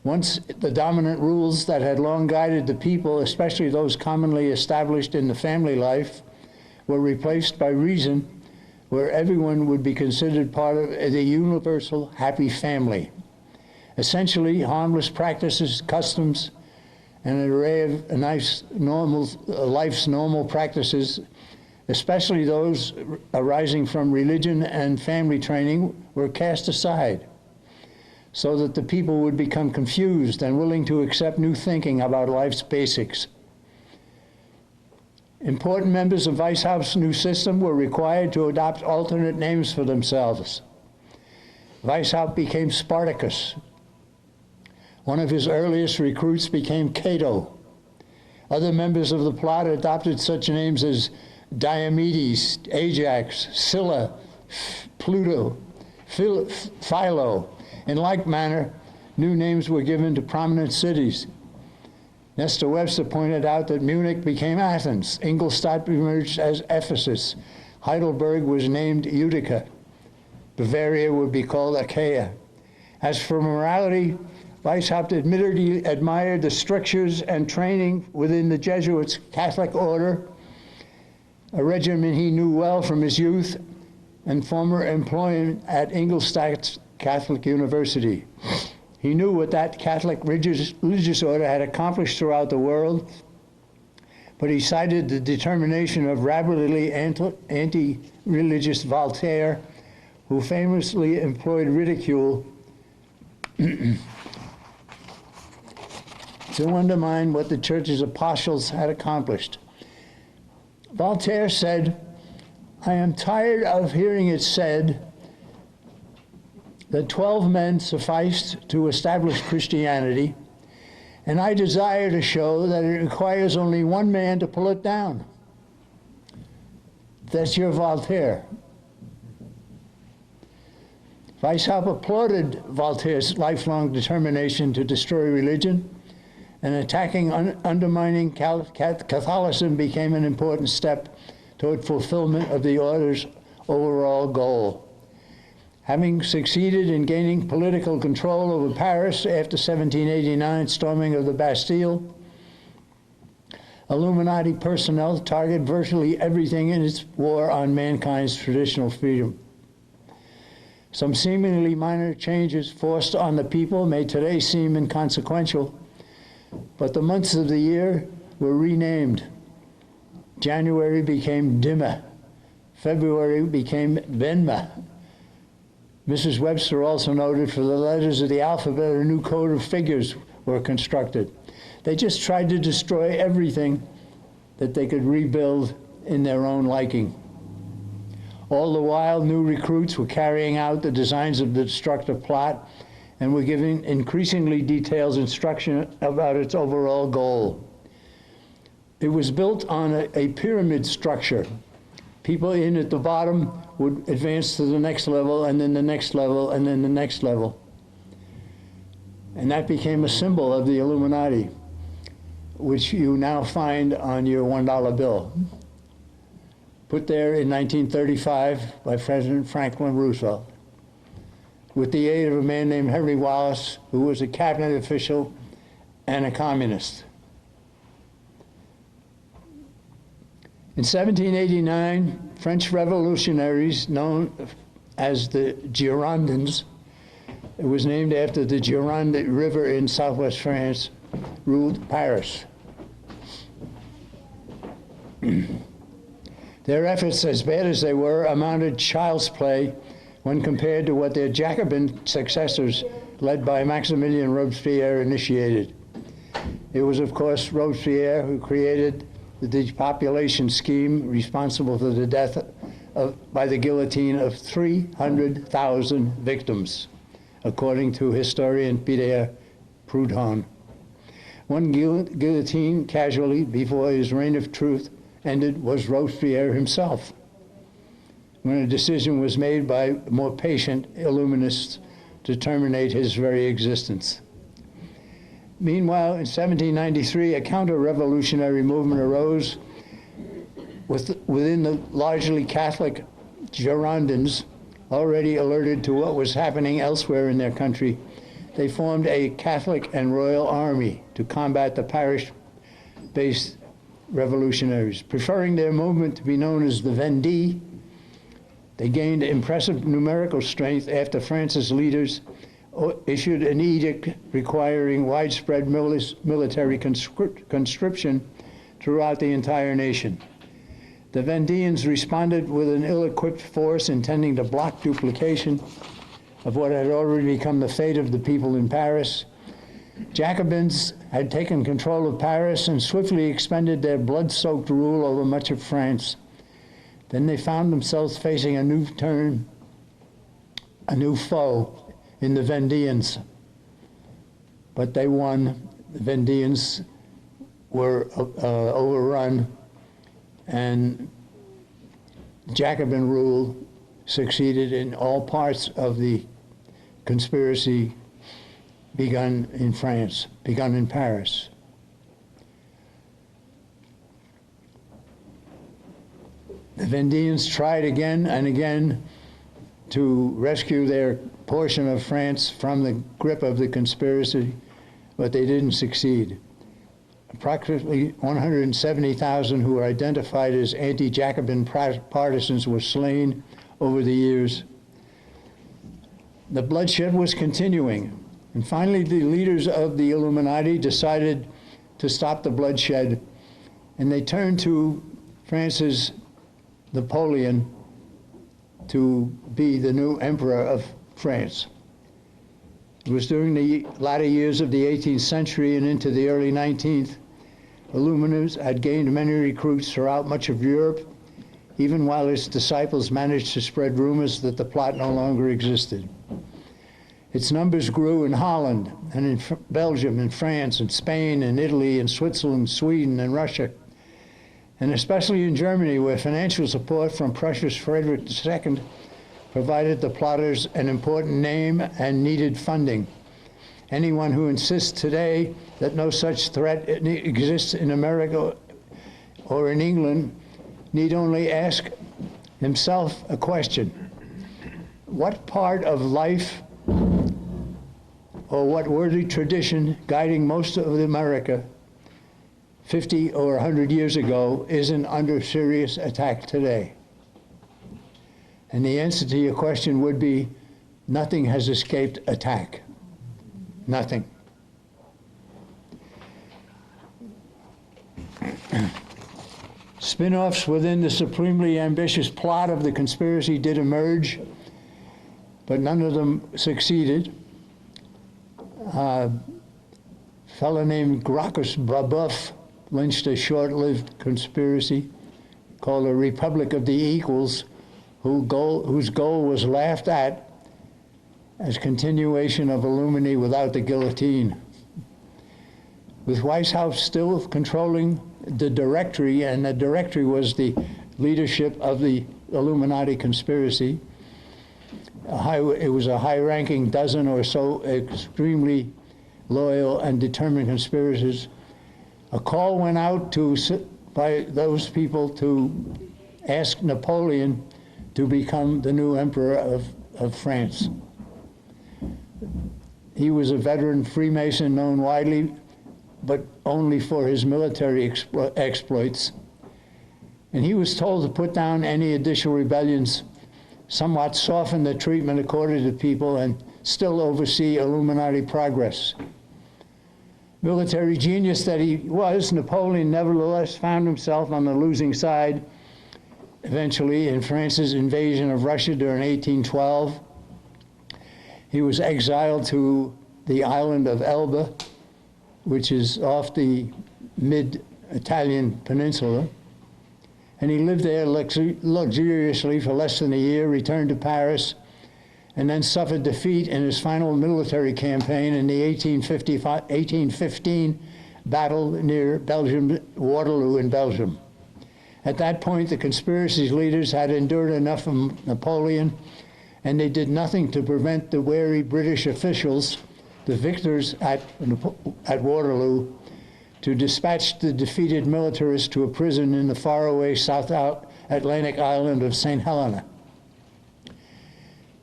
Once the dominant rules that had long guided the people, especially those commonly established in the family life, were replaced by reason, where everyone would be considered part of the universal happy family. Essentially, harmless practices, customs, and an array of life's normal practices, especially those arising from religion and family training, were cast aside, so that the people would become confused and willing to accept new thinking about life's basics. Important members of Weishaupt's new system were required to adopt alternate names for themselves. Weishaupt became Spartacus. One of his earliest recruits became Cato. Other members of the plot adopted such names as Diomedes, Ajax, Scylla, Pluto, Philo. In like manner, new names were given to prominent cities. Nestor Webster pointed out that Munich became Athens, Ingolstadt emerged as Ephesus, Heidelberg was named Utica, Bavaria would be called Achaia. As for morality, Weishaupt admittedly admired the strictures and training within the Jesuits' Catholic order, a regimen he knew well from his youth and former employment at Ingolstadt Catholic University. He knew what that Catholic religious order had accomplished throughout the world, but he cited the determination of rabidly anti-religious Voltaire, who famously employed ridicule to undermine what the Church's apostles had accomplished. Voltaire said, "I am tired of hearing it said that 12 men sufficed to establish Christianity, and I desire to show that it requires only one man to pull it down." That's your Voltaire. Weishaupt applauded Voltaire's lifelong determination to destroy religion, and attacking, undermining Catholicism became an important step toward fulfillment of the order's overall goal. Having succeeded in gaining political control over Paris after 1789 storming of the Bastille, Illuminati personnel target virtually everything in its war on mankind's traditional freedom. Some seemingly minor changes forced on the people may today seem inconsequential, but the months of the year were renamed. January became Dimma. February became Venma. Mrs. Webster also noted for the letters of the alphabet, a new code of figures were constructed. They just tried to destroy everything that they could rebuild in their own liking. All the while, new recruits were carrying out the designs of the destructive plot and were giving increasingly detailed instruction about its overall goal. It was built on a pyramid structure. People in at the bottom would advance to the next level, and then the next level, and then the next level. And that became a symbol of the Illuminati, which you now find on your $1 bill. Put there in 1935 by President Franklin Roosevelt, with the aid of a man named Henry Wallace, who was a cabinet official and a communist. In 1789, French revolutionaries known as the Girondins, it was named after the Gironde River in southwest France, ruled Paris. Their efforts, as bad as they were, amounted child's play when compared to what their Jacobin successors, led by Maximilien Robespierre, initiated. It was, of course, Robespierre who created the depopulation scheme responsible for the death by the guillotine of 300,000 victims, according to historian Pierre Proudhon. One guillotine casualty before his reign of truth ended was Robespierre himself, when a decision was made by more patient Illuminists to terminate his very existence. Meanwhile, in 1793, a counter-revolutionary movement arose within the largely Catholic Girondins, already alerted to what was happening elsewhere in their country. They formed a Catholic and Royal Army to combat the parish-based revolutionaries. Preferring their movement to be known as the Vendée, they gained impressive numerical strength after France's leaders issued an edict requiring widespread military conscription throughout the entire nation. The Vendéans responded with an ill-equipped force intending to block duplication of what had already become the fate of the people in Paris. Jacobins had taken control of Paris and swiftly expended their blood-soaked rule over much of France. Then they found themselves facing a new foe in the Vendéans. But they won. The Vendéans were overrun, and Jacobin rule succeeded in all parts of the conspiracy begun in France, begun in Paris. The Vendéans tried again and again to rescue their portion of France from the grip of the conspiracy, but they didn't succeed. Approximately 170,000 who were identified as anti-Jacobin partisans were slain over the years. The bloodshed was continuing, and finally the leaders of the Illuminati decided to stop the bloodshed, and they turned to France's Napoleon to be the new emperor of France. It was during the latter years of the 18th century and into the early 19th, Illuminists had gained many recruits throughout much of Europe, even while its disciples managed to spread rumors that the plot no longer existed. Its numbers grew in Holland and in Belgium and France and Spain and Italy and Switzerland, Sweden and Russia, and especially in Germany, where financial support from Prussia's Frederick II provided the plotters an important name and needed funding. Anyone who insists today that no such threat exists in America or in England need only ask himself a question. What part of life or what worthy tradition guiding most of America 50 or 100 years ago isn't under serious attack today? And the answer to your question would be, nothing has escaped attack. Nothing. Spin-offs within the supremely ambitious plot of the conspiracy did emerge, but none of them succeeded. A fellow named Gracchus Babeuf lynched a short-lived conspiracy called the Republic of the Equals, whose goal was laughed at as continuation of Illuminati without the guillotine. With Weishaupt still controlling the directory, and the directory was the leadership of the Illuminati conspiracy. It was a high-ranking dozen or so extremely loyal and determined conspirators. A call went out by those people to ask Napoleon to become the new emperor of France. He was a veteran Freemason known widely, but only for his military exploits. And he was told to put down any additional rebellions, somewhat soften the treatment accorded to people, and still oversee Illuminati progress. Military genius that he was, Napoleon nevertheless found himself on the losing side eventually in France's invasion of Russia during 1812. He was exiled to the island of Elba, which is off the mid-Italian peninsula. And he lived there luxuriously for less than a year, returned to Paris, and then suffered defeat in his final military campaign in the 1815 battle near Belgium, Waterloo in Belgium. At that point, the conspiracy's leaders had endured enough of Napoleon, and they did nothing to prevent the wary British officials, the victors at Waterloo, to dispatch the defeated militarists to a prison in the faraway South Atlantic island of St. Helena.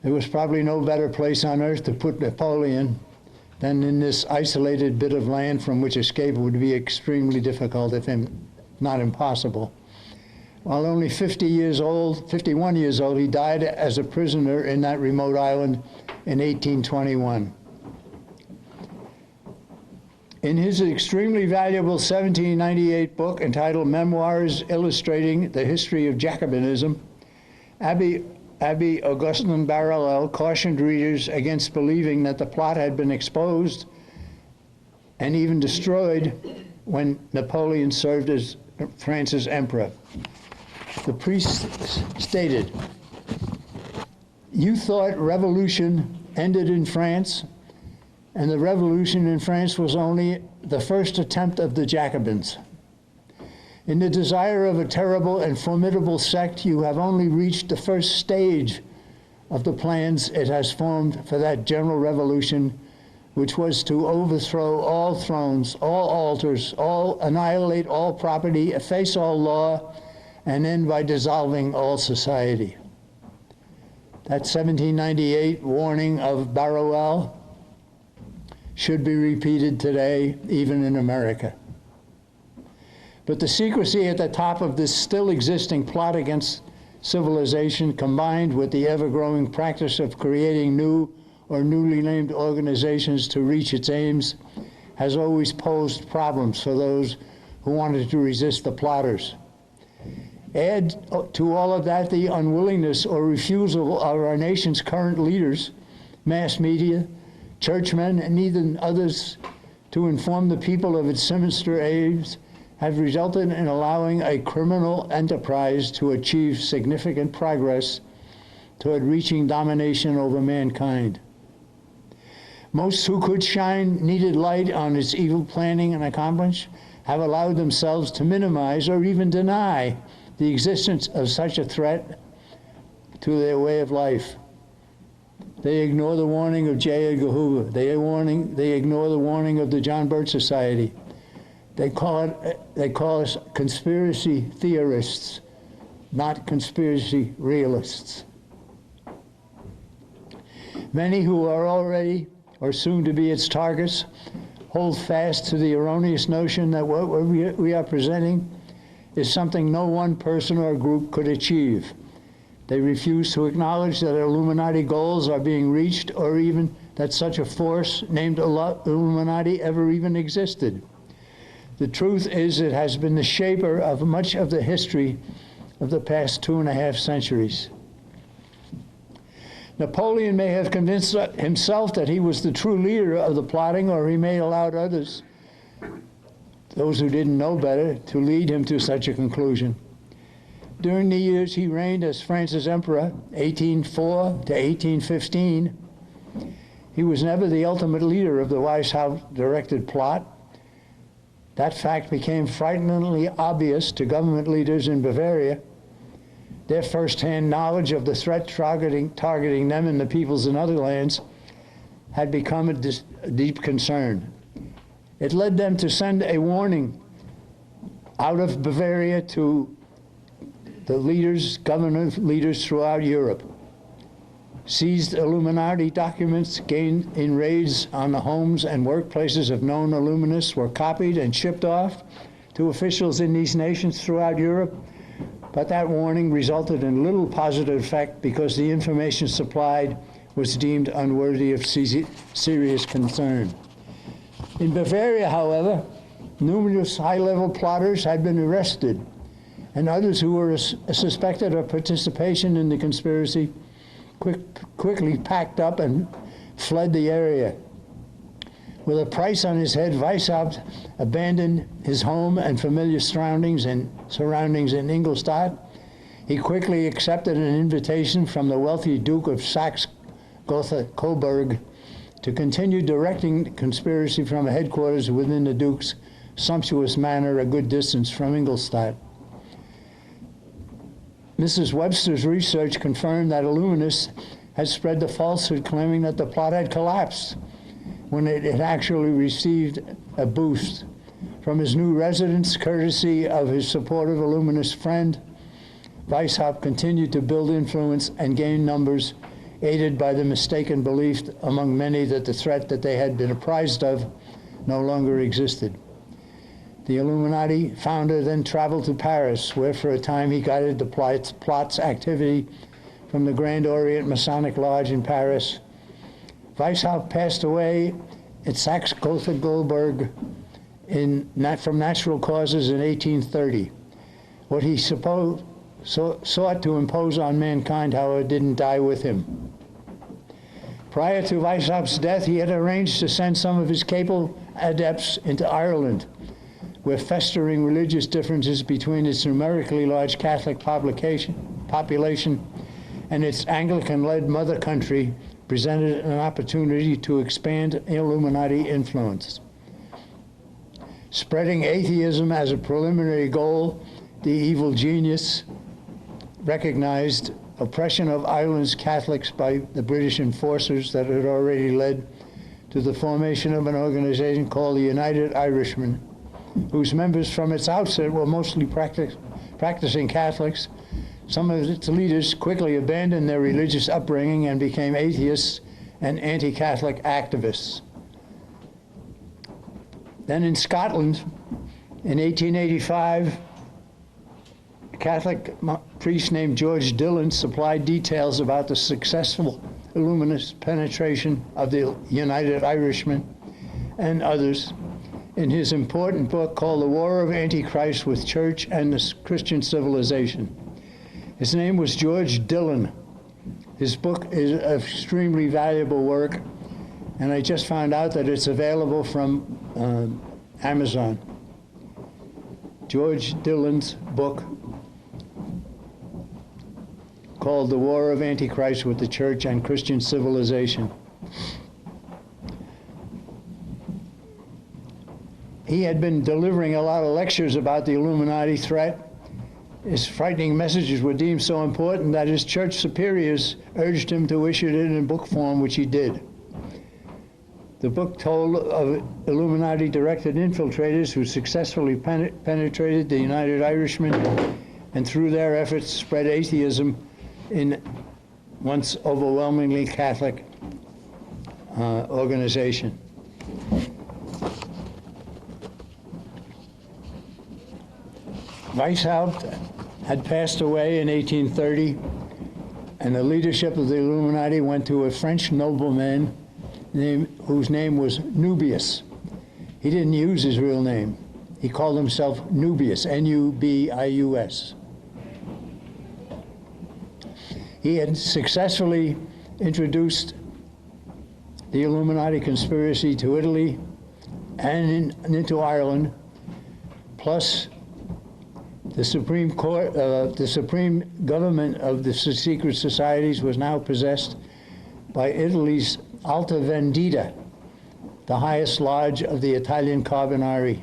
There was probably no better place on earth to put Napoleon than in this isolated bit of land from which escape would be extremely difficult, if not impossible. While only 51 years old, he died as a prisoner in that remote island in 1821. In his extremely valuable 1798 book entitled Memoirs Illustrating the History of Jacobinism, Abbé Augustin Barillel cautioned readers against believing that the plot had been exposed and even destroyed when Napoleon served as France's emperor. The priest stated, "You thought revolution ended in France, and the revolution in France was only the first attempt of the Jacobins. In the desire of a terrible and formidable sect, you have only reached the first stage of the plans it has formed for that general revolution, which was to overthrow all thrones, all altars, annihilate all property, efface all law, and end by dissolving all society." That 1798 warning of Barillel should be repeated today, even in America. But the secrecy at the top of this still existing plot against civilization, combined with the ever-growing practice of creating new or newly named organizations to reach its aims, has always posed problems for those who wanted to resist the plotters. Add to all of that the unwillingness or refusal of our nation's current leaders, mass media, churchmen, and even others to inform the people of its sinister aims, have resulted in allowing a criminal enterprise to achieve significant progress toward reaching domination over mankind. Most who could shine needed light on its evil planning and accomplish have allowed themselves to minimize or even deny the existence of such a threat to their way of life. They ignore the warning of J. Edgar Hoover. They ignore the warning of the John Birch Society. They call us conspiracy theorists, not conspiracy realists. Many who are already or soon to be its targets hold fast to the erroneous notion that what we are presenting is something no one person or group could achieve. They refuse to acknowledge that Illuminati goals are being reached, or even that such a force named Illuminati ever even existed. The truth is, it has been the shaper of much of the history of the past 2.5 centuries. Napoleon may have convinced himself that he was the true leader of the plotting, or he may have allowed others, those who didn't know better, to lead him to such a conclusion. During the years he reigned as France's emperor, 1804 to 1815, he was never the ultimate leader of the Weishaupt-directed plot. That fact became frighteningly obvious to government leaders in Bavaria. Their first-hand knowledge of the threat targeting them and the peoples in other lands had become a deep concern. It led them to send a warning out of Bavaria to the leaders, government leaders throughout Europe. Seized Illuminati documents gained in raids on the homes and workplaces of known Illuminists were copied and shipped off to officials in these nations throughout Europe, but that warning resulted in little positive effect because the information supplied was deemed unworthy of serious concern. In Bavaria, however, numerous high-level plotters had been arrested, and others who were suspected of participation in the conspiracy quickly packed up and fled the area. With a price on his head, Weishaupt abandoned his home and familiar surroundings in Ingolstadt. He quickly accepted an invitation from the wealthy Duke of Saxe-Coburg to continue directing the conspiracy from a headquarters within the Duke's sumptuous manor a good distance from Ingolstadt. Mrs. Webster's research confirmed that Illuminists had spread the falsehood claiming that the plot had collapsed, when it had actually received a boost. From his new residence, courtesy of his supportive Illuminist friend, Weishaupt continued to build influence and gain numbers, aided by the mistaken belief among many that the threat that they had been apprised of no longer existed. The Illuminati founder then traveled to Paris, where for a time he guided the plot's activity from the Grand Orient Masonic Lodge in Paris. Weishaupt passed away at Saxe-Coburg from natural causes in 1830. What he sought to impose on mankind, however, didn't die with him. Prior to Weishaupt's death, he had arranged to send some of his capable adepts into Ireland, where festering religious differences between its numerically large Catholic population and its Anglican-led mother country presented an opportunity to expand Illuminati influence. Spreading atheism as a preliminary goal, the evil genius recognized oppression of Ireland's Catholics by the British enforcers that had already led to the formation of an organization called the United Irishmen, whose members from its outset were mostly practicing Catholics. Some of its leaders quickly abandoned their religious upbringing and became atheists and anti-Catholic activists. Then in Scotland, in 1885, a Catholic priest named George Dillon supplied details about the successful Illuminist penetration of the United Irishmen and others in his important book called The War of Antichrist with Church and the Christian Civilization. His name was George Dillon. His book is an extremely valuable work, and I just found out that it's available from Amazon. George Dillon's book called The War of Antichrist with the Church and Christian Civilization. He had been delivering a lot of lectures about the Illuminati threat. His frightening messages were deemed so important that his church superiors urged him to issue it in book form, which he did. The book told of Illuminati-directed infiltrators who successfully penetrated the United Irishmen and through their efforts spread atheism in once overwhelmingly Catholic organization. Weishaupt had passed away in 1830, and the leadership of the Illuminati went to a French nobleman whose name was Nubius. He didn't use his real name. He called himself Nubius, N-U-B-I-U-S. He had successfully introduced the Illuminati conspiracy to Italy and into Ireland, plus the Supreme Court, the Supreme Government of the secret societies was now possessed by Italy's Alta Vendita, the highest lodge of the Italian Carbonari.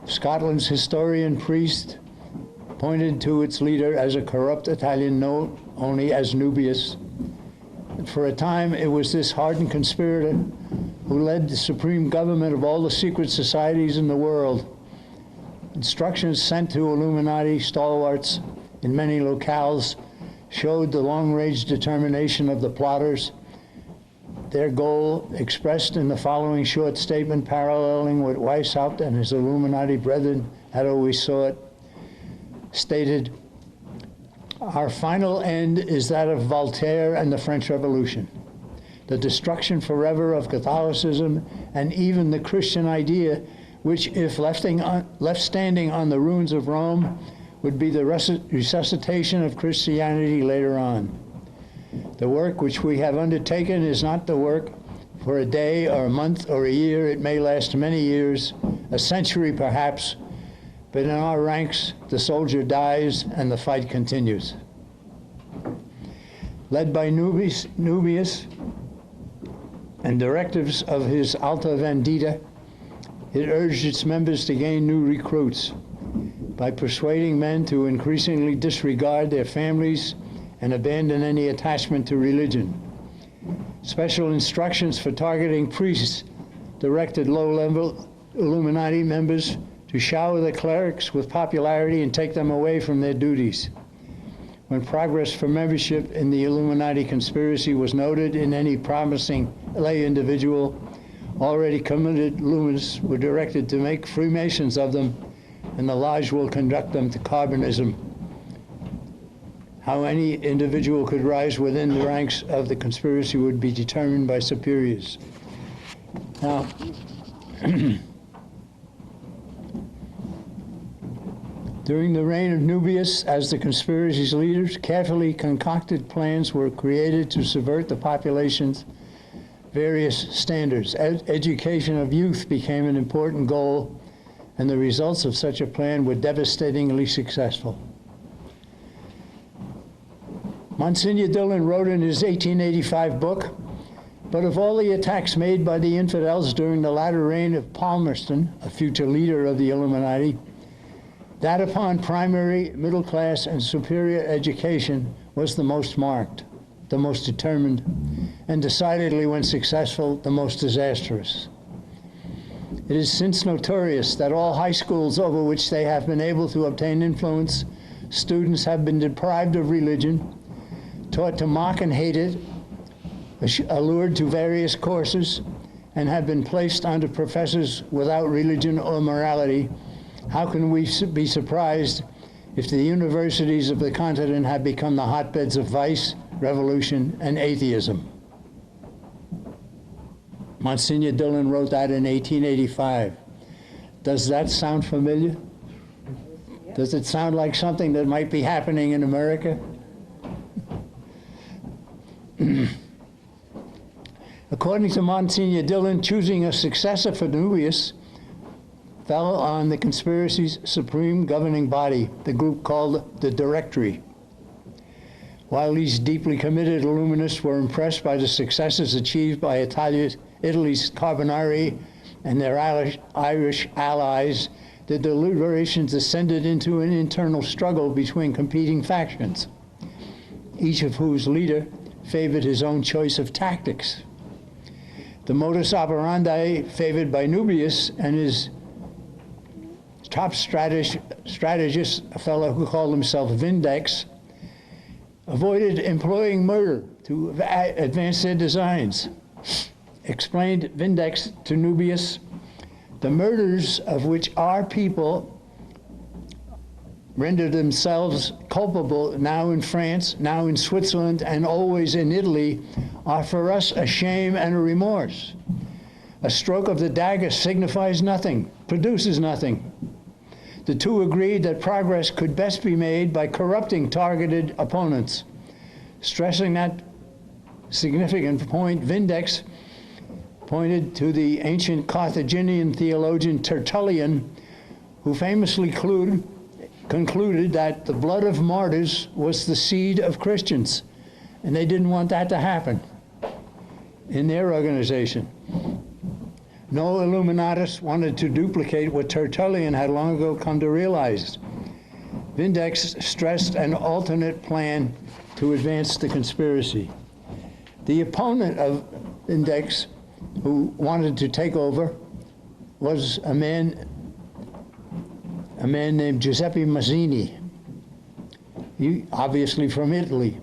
Scotland's historian priest pointed to its leader as a corrupt Italian known only as Nubius. For a time, it was this hardened conspirator who led the supreme government of all the secret societies in the world. Instructions sent to Illuminati stalwarts in many locales showed the long-range determination of the plotters. Their goal, expressed in the following short statement paralleling what Weishaupt and his Illuminati brethren had always sought, stated, "Our final end is that of Voltaire and the French Revolution, the destruction forever of Catholicism and even the Christian idea, which, if left standing on the ruins of Rome, would be the resuscitation of Christianity later on. The work which we have undertaken is not the work for a day or a month or a year. It may last many years, a century perhaps, but in our ranks the soldier dies and the fight continues." Led by Nubius and directives of his Alta Vendita, it urged its members to gain new recruits by persuading men to increasingly disregard their families and abandon any attachment to religion. Special instructions for targeting priests directed low-level Illuminati members to shower the clerics with popularity and take them away from their duties. When progress for membership in the Illuminati conspiracy was noted in any promising lay individual, already committed Luminists were directed to make Freemasons of them, and the lodge will conduct them to carbonism. How any individual could rise within the ranks of the conspiracy would be determined by superiors. Now, during the reign of Nubius as the conspiracy's leaders, carefully concocted plans were created to subvert the population's various standards. Education of youth became an important goal, and the results of such a plan were devastatingly successful. Monsignor Dillon wrote in his 1885 book, "But of all the attacks made by the infidels during the latter reign of Palmerston, a future leader of the Illuminati, that upon primary, middle class, and superior education was the most marked, the most determined, and decidedly, when successful, the most disastrous. It is since notorious that all high schools over which they have been able to obtain influence, students have been deprived of religion, taught to mock and hate it, allured to various courses, and have been placed under professors without religion or morality. How can we be surprised if the universities of the continent have become the hotbeds of vice, revolution, and atheism?" Monsignor Dillon wrote that in 1885. Does that sound familiar? Does it sound like something that might be happening in America? According to Monsignor Dillon, choosing a successor for Nubius fell on the conspiracy's supreme governing body, the group called the Directory. While these deeply committed Illuminists were impressed by the successes achieved by Italy's Carbonari and their Irish allies, the deliberations descended into an internal struggle between competing factions, each of whose leader favored his own choice of tactics. The modus operandi favored by Nubius and his top strategist, a fellow who called himself Vindex, avoided employing murder to advance their designs. Explained Vindex to Nubius, "The murders of which our people rendered themselves culpable now in France, now in Switzerland, and always in Italy, are for us a shame and a remorse. A stroke of the dagger signifies nothing, produces nothing. The two agreed that progress could best be made by corrupting targeted opponents. Stressing that significant point, Vindex pointed to the ancient Carthaginian theologian Tertullian, who famously concluded that the blood of martyrs was the seed of Christians, and they didn't want that to happen in their organization. No Illuminatus wanted to duplicate what Tertullian had long ago come to realize. Vindex stressed an alternate plan to advance the conspiracy. The opponent of Vindex, who wanted to take over, was a man named Giuseppe Mazzini, obviously from Italy.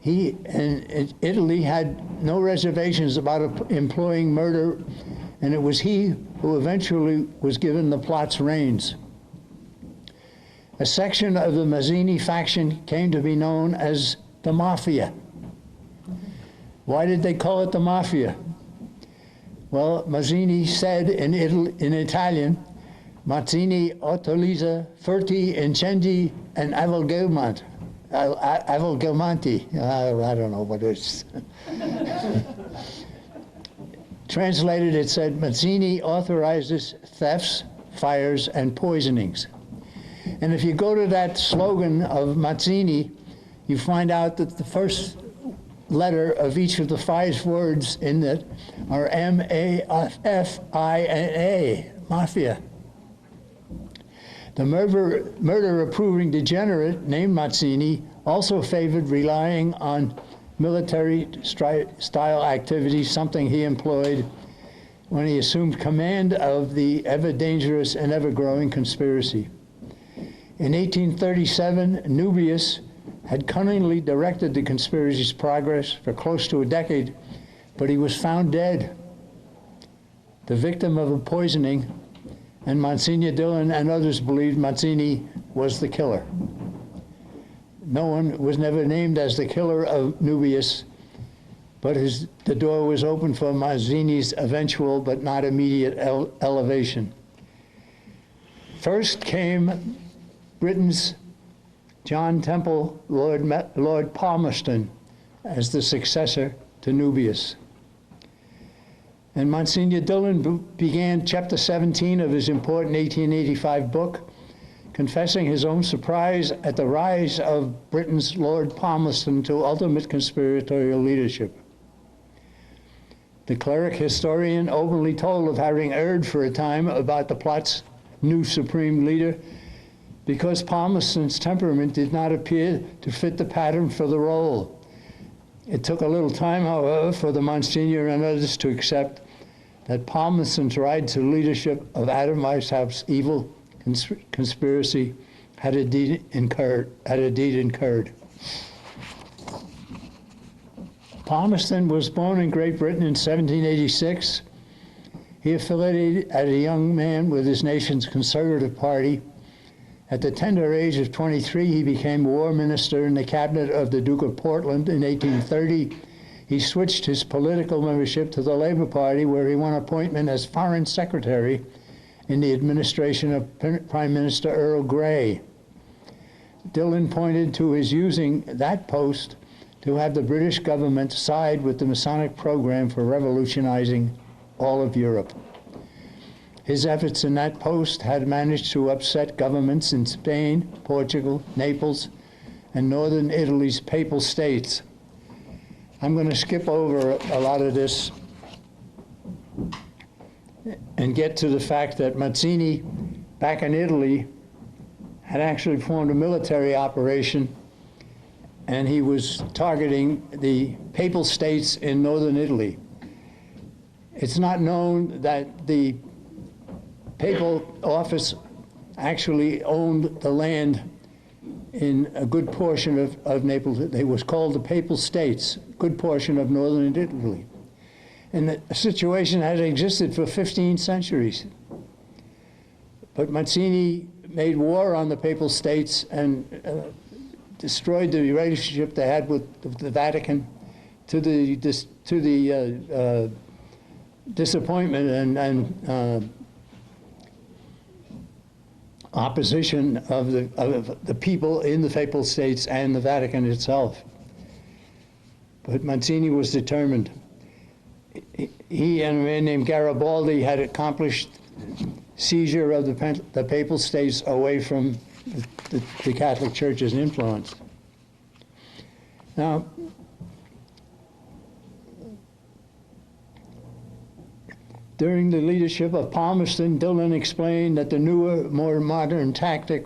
He in Italy had no reservations about employing murder, and it was he who eventually was given the plot's reins. A section of the Mazzini faction came to be known as the Mafia. Why did they call it the Mafia? Well, Mazzini said in Italian, Mazzini utilizza furti incendi and avvolgimenti. I don't know what it is. Translated, it said, Mazzini authorizes thefts, fires, and poisonings. And if you go to that slogan of Mazzini, you find out that the first letter of each of the 5 words in it are M-A-F-I-N-A, Mafia. The murder-approving degenerate named Mazzini also favored relying on military-style activities, something he employed when he assumed command of the ever-dangerous and ever-growing conspiracy. In 1837, Nubius had cunningly directed the conspiracy's progress for close to a decade, but he was found dead, the victim of a poisoning, and Monsignor Dillon and others believed Mazzini was the killer. No one was never named as the killer of Nubius, but the door was open for Mazzini's eventual but not immediate elevation. First came Britain's John Temple Lord Palmerston as the successor to Nubius. And Monsignor Dillon began chapter 17 of his important 1885 book, confessing his own surprise at the rise of Britain's Lord Palmerston to ultimate conspiratorial leadership. The cleric historian openly told of having erred for a time about the plot's new supreme leader because Palmerston's temperament did not appear to fit the pattern for the role. It took a little time, however, for the Monsignor and others to accept that Palmerston's ride to leadership of Adam Weishaupt's evil conspiracy had indeed incurred. Palmerston was born in Great Britain in 1786. He affiliated as a young man with his nation's Conservative Party. At the tender age of 23, he became war minister in the cabinet of the Duke of Portland in 1830. He switched his political membership to the Labour Party, where he won appointment as Foreign Secretary in the administration of Prime Minister Earl Grey. Dillon pointed to his using that post to have the British government side with the Masonic program for revolutionizing all of Europe. His efforts in that post had managed to upset governments in Spain, Portugal, Naples, and northern Italy's Papal States. I'm going to skip over a lot of this and get to the fact that Mazzini, back in Italy, had actually formed a military operation, and he was targeting the Papal States in northern Italy. It's not known that the Papal office actually owned the land in a good portion of Naples. It was called the Papal States, a good portion of northern Italy. And the situation had existed for 15 centuries. But Mazzini made war on the Papal States and destroyed the relationship they had with the Vatican to the disappointment and opposition of the people in the Papal States and the Vatican itself. But Mazzini was determined. He and a man named Garibaldi had accomplished seizure of the Papal States away from the Catholic Church's influence. Now, during the leadership of Palmerston, Dillon explained that the newer, more modern tactic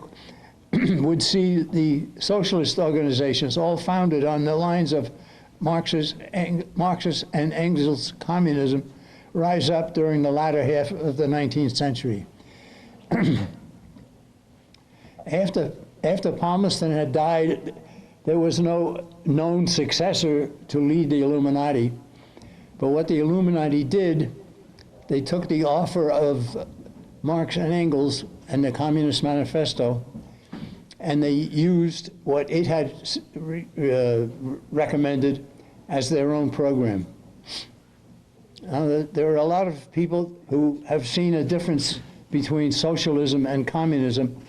would see the socialist organizations, all founded on the lines of Marxist and Engels communism, rise up during the latter half of the 19th century. After Palmerston had died, there was no known successor to lead the Illuminati. But what the Illuminati did, they took the offer of Marx and Engels and the Communist Manifesto, and they used what it had recommended as their own program. There are a lot of people who have seen a difference between socialism and communism,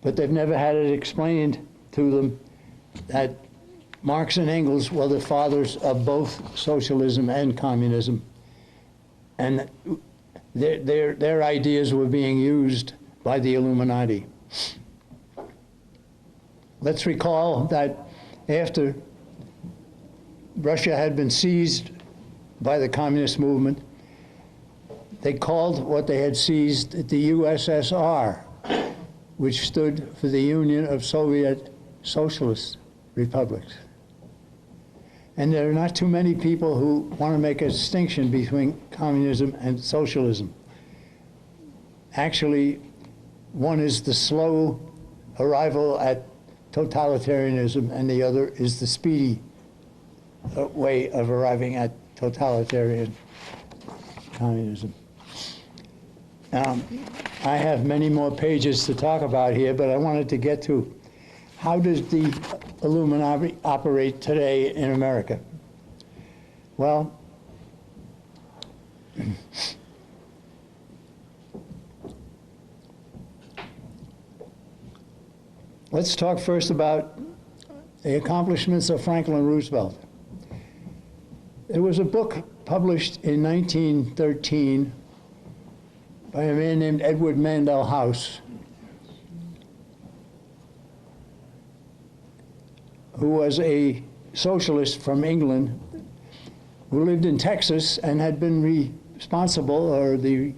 but they've never had it explained to them that Marx and Engels were the fathers of both socialism and communism. And their ideas were being used by the Illuminati. Let's recall that after Russia had been seized by the communist movement, they called what they had seized the USSR, which stood for the Union of Soviet Socialist Republics. And there are not too many people who want to make a distinction between communism and socialism. Actually, one is the slow arrival at totalitarianism, and the other is the speedy way of arriving at totalitarian communism. I have many more pages to talk about here, but I wanted to get to how does the Illuminati operate today in America? Well, let's talk first about the accomplishments of Franklin Roosevelt. There was a book published in 1913 by a man named Edward Mandell House, who was a socialist from England who lived in Texas and had been responsible or the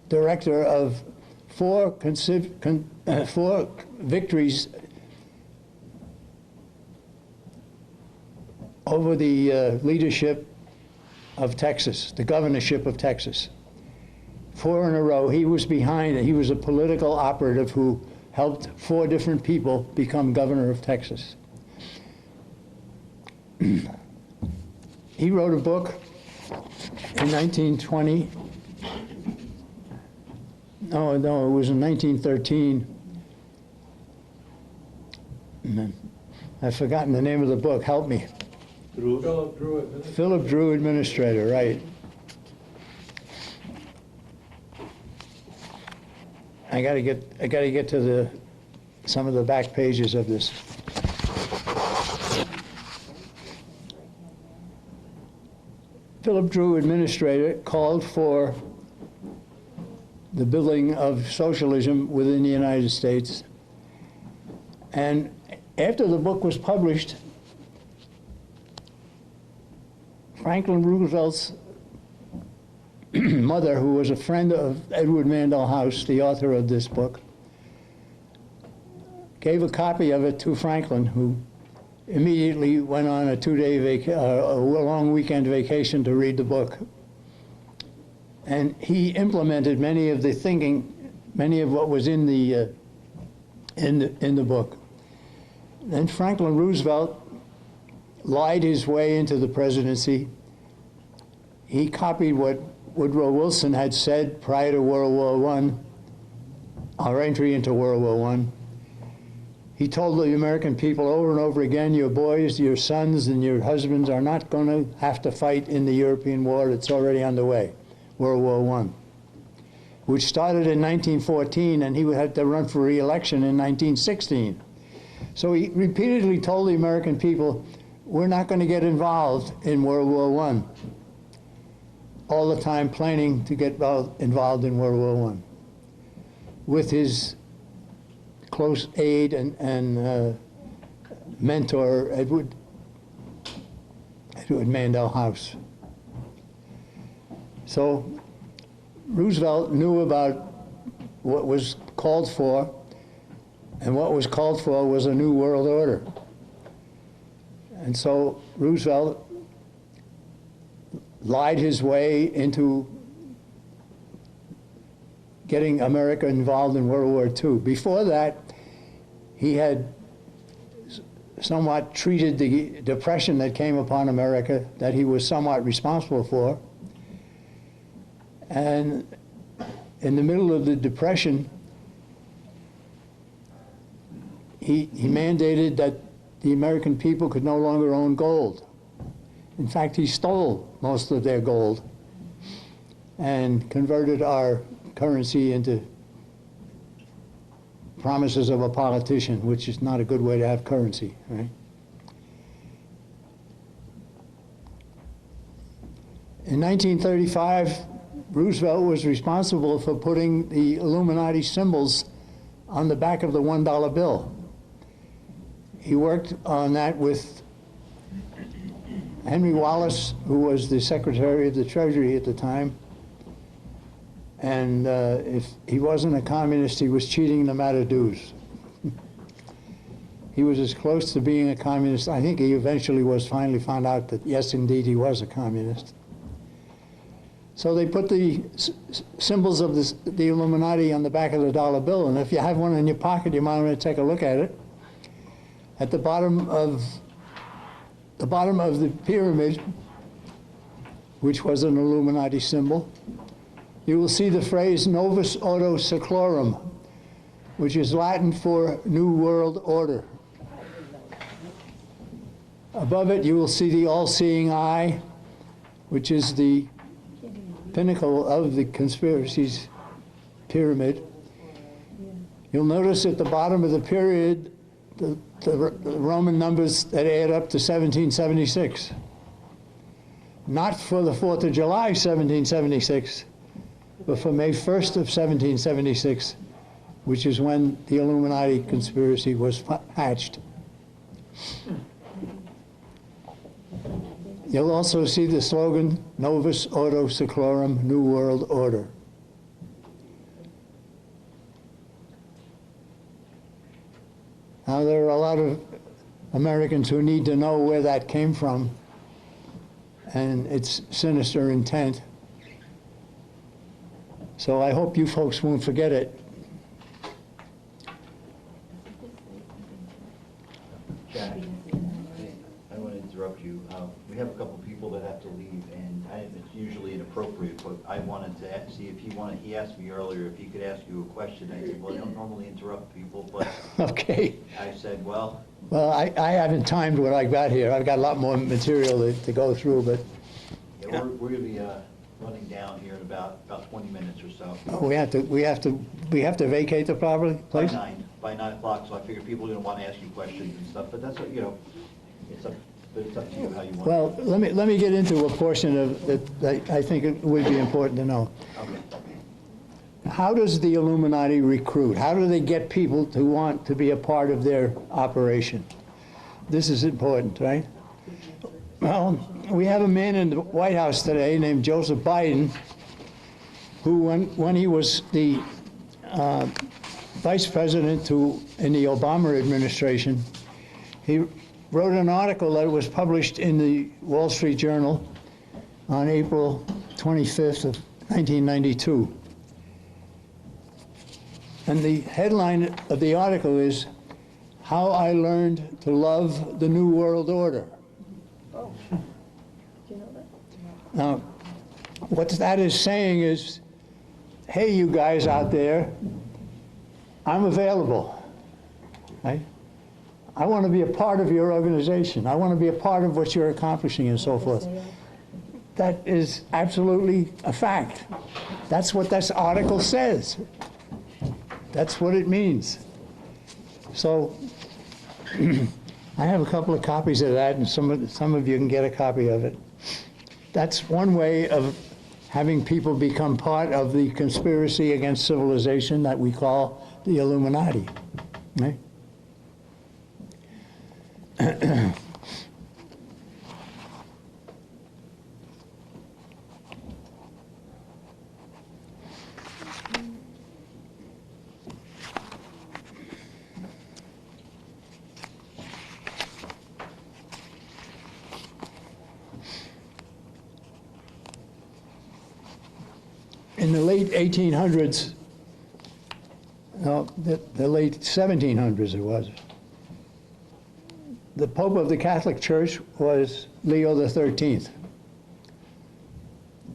director of four victories over the leadership of Texas, the governorship of Texas. 4 in a row. He was behind it. He was a political operative who helped 4 different people become governor of Texas. He wrote a book in 1920. No, it was in 1913. I've forgotten the name of the book. Help me. Philip Drew Administrator. Philip Drew Administrator, right. I gotta get to some of the back pages of this. Philip Drew Administrator called for the building of socialism within the United States. And after the book was published, Franklin Roosevelt's mother, who was a friend of Edward Mandell House, the author of this book, gave a copy of it to Franklin, who immediately went on a 2-day a long weekend vacation to read the book. And he implemented many of the thinking, many of what was in the book. Then Franklin Roosevelt lied his way into the presidency. He copied what Woodrow Wilson had said prior to World War I, our entry into World War I. He told the American people over and over again, your boys, your sons, and your husbands are not going to have to fight in the European war that's already underway, World War I, which started in 1914, and he had to run for re-election in 1916. So he repeatedly told the American people, we're not going to get involved in World War I, all the time planning to get involved in World War I. With his close aide and mentor, Edward Mandell House. So Roosevelt knew about what was called for, and what was called for was a new world order. And so Roosevelt lied his way into getting America involved in World War II. Before that, he had somewhat treated the depression that came upon America, that he was somewhat responsible for. And in the middle of the Depression, he mandated that the American people could no longer own gold. In fact, he stole most of their gold and converted our currency into promises of a politician, which is not a good way to have currency, right? In 1935, Roosevelt was responsible for putting the Illuminati symbols on the back of the $1 bill. He worked on that with Henry Wallace, who was the Secretary of the Treasury at the time. And if he wasn't a communist, he was cheating the matter dues. He was as close to being a communist. I think he eventually was finally found out that, yes, indeed, he was a communist. So they put the symbols of the Illuminati on the back of the dollar bill, and if you have one in your pocket, you might want to take a look at it. At the bottom of the pyramid, which was an Illuminati symbol, you will see the phrase Novus Ordo Seclorum, which is Latin for New World Order. Above it, you will see the all-seeing eye, which is the pinnacle of the conspiracy's pyramid. You'll notice at the bottom of the period the Roman numbers that add up to 1776. Not for the 4th of July, 1776, but for May 1st of 1776, which is when the Illuminati conspiracy was hatched. You'll also see the slogan, Novus Ordo Seclorum, New World Order. Now, there are a lot of Americans who need to know where that came from and its sinister intent. So I hope you folks won't forget it. Jack, I want to interrupt you. We have a couple people that have to leave, and it's usually inappropriate, but I wanted to see if he asked me earlier if he could ask you a question. I said, well, I don't normally interrupt people, but Okay. I said, well. Well, I haven't timed what I got here. I've got a lot more material to go through, but. Yeah, we're going to be running down here in about 20 minutes or so. We have to vacate the property, place? By 9 o'clock, so I figure people are going to want to ask you questions and stuff, but that's what, it's up to you how you want. Well, let me get into a portion of that I think it would be important to know. Okay. How does the Illuminati recruit? How do they get people to want to be a part of their operation? This is important, right? Well, we have a man in the White House today named Joseph Biden, who, when he was the vice president in the Obama administration, he wrote an article that was published in the Wall Street Journal on April 25th of 1992. And the headline of the article is, How I Learned to Love the New World Order. Oh, do you know that? Now, what that is saying is, hey, you guys out there, I'm available, right? I want to be a part of your organization. I want to be a part of what you're accomplishing and so forth. That is absolutely a fact. That's what this article says. That's what it means. So I have a couple of copies of that, and some of you can get a copy of it. That's one way of having people become part of the conspiracy against civilization that we call the Illuminati. Right? In the late 1800s, no, the late 1700s it was, the Pope of the Catholic Church was Leo XIII.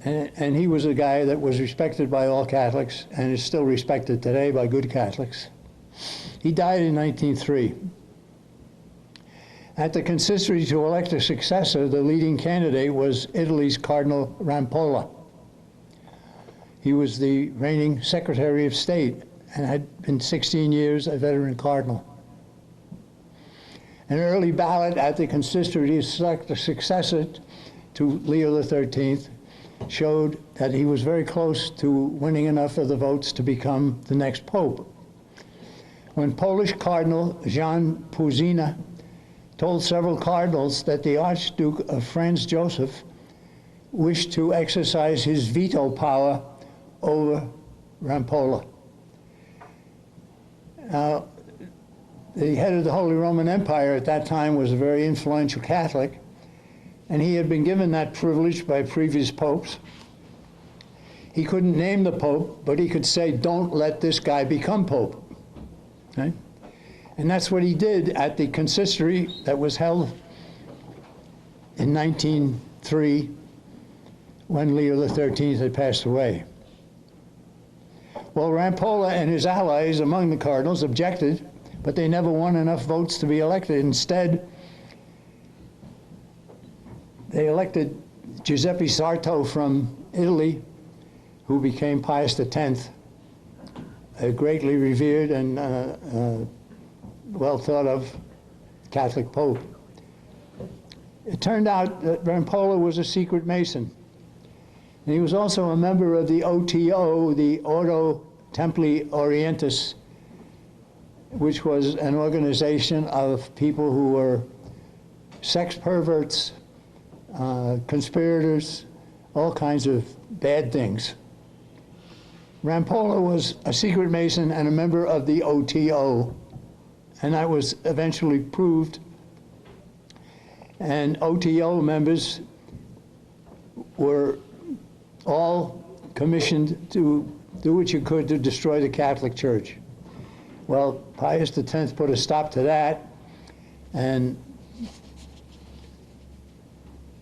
And he was a guy that was respected by all Catholics and is still respected today by good Catholics. He died in 1903. At the consistory to elect a successor, the leading candidate was Italy's Cardinal Rampolla. He was the reigning Secretary of State and had been 16 years a veteran cardinal. An early ballot at the consistory to select a successor to Leo XIII showed that he was very close to winning enough of the votes to become the next pope. When Polish Cardinal Jan Puzina told several cardinals that the Archduke of Franz Joseph wished to exercise his veto power over Rampolla. Now, the head of the Holy Roman Empire at that time was a very influential Catholic, and he had been given that privilege by previous popes. He couldn't name the pope, but he could say, don't let this guy become pope. Okay? And that's what he did at the consistory that was held in 1903 when Leo XIII had passed away. Well, Rampolla and his allies among the cardinals objected, but they never won enough votes to be elected. Instead, they elected Giuseppe Sarto from Italy, who became Pius X, a greatly revered and well thought of Catholic Pope. It turned out that Rampolla was a secret Mason. And he was also a member of the OTO, the Ordo Templi Orientis, which was an organization of people who were sex perverts, conspirators, all kinds of bad things. Rampolla was a secret Mason and a member of the OTO, and that was eventually proved. And OTO members were all commissioned to do what you could to destroy the Catholic Church. Well, Pius X put a stop to that, and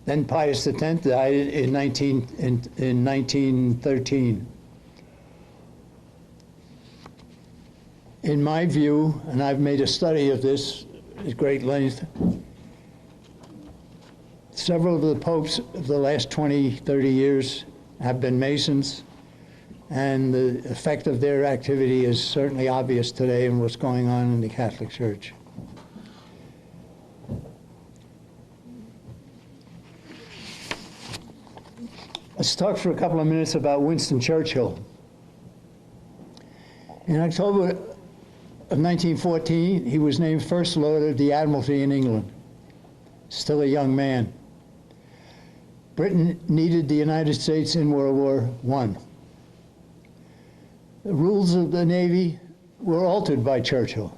then Pius X died in 1913. In my view, and I've made a study of this at great length, several of the popes of the last 20, 30 years have been Masons, and the effect of their activity is certainly obvious today in what's going on in the Catholic Church. Let's talk for a couple of minutes about Winston Churchill. In October of 1914, he was named First Lord of the Admiralty in England, still a young man. Britain needed the United States in World War I. The rules of the Navy were altered by Churchill.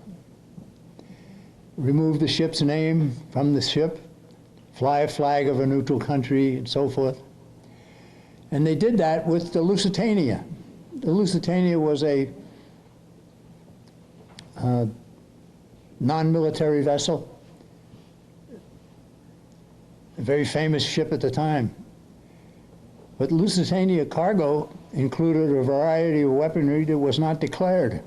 Remove the ship's name from the ship, fly a flag of a neutral country, and so forth. And they did that with the Lusitania. The Lusitania was a non-military vessel, a very famous ship at the time. But Lusitania cargo included a variety of weaponry that was not declared.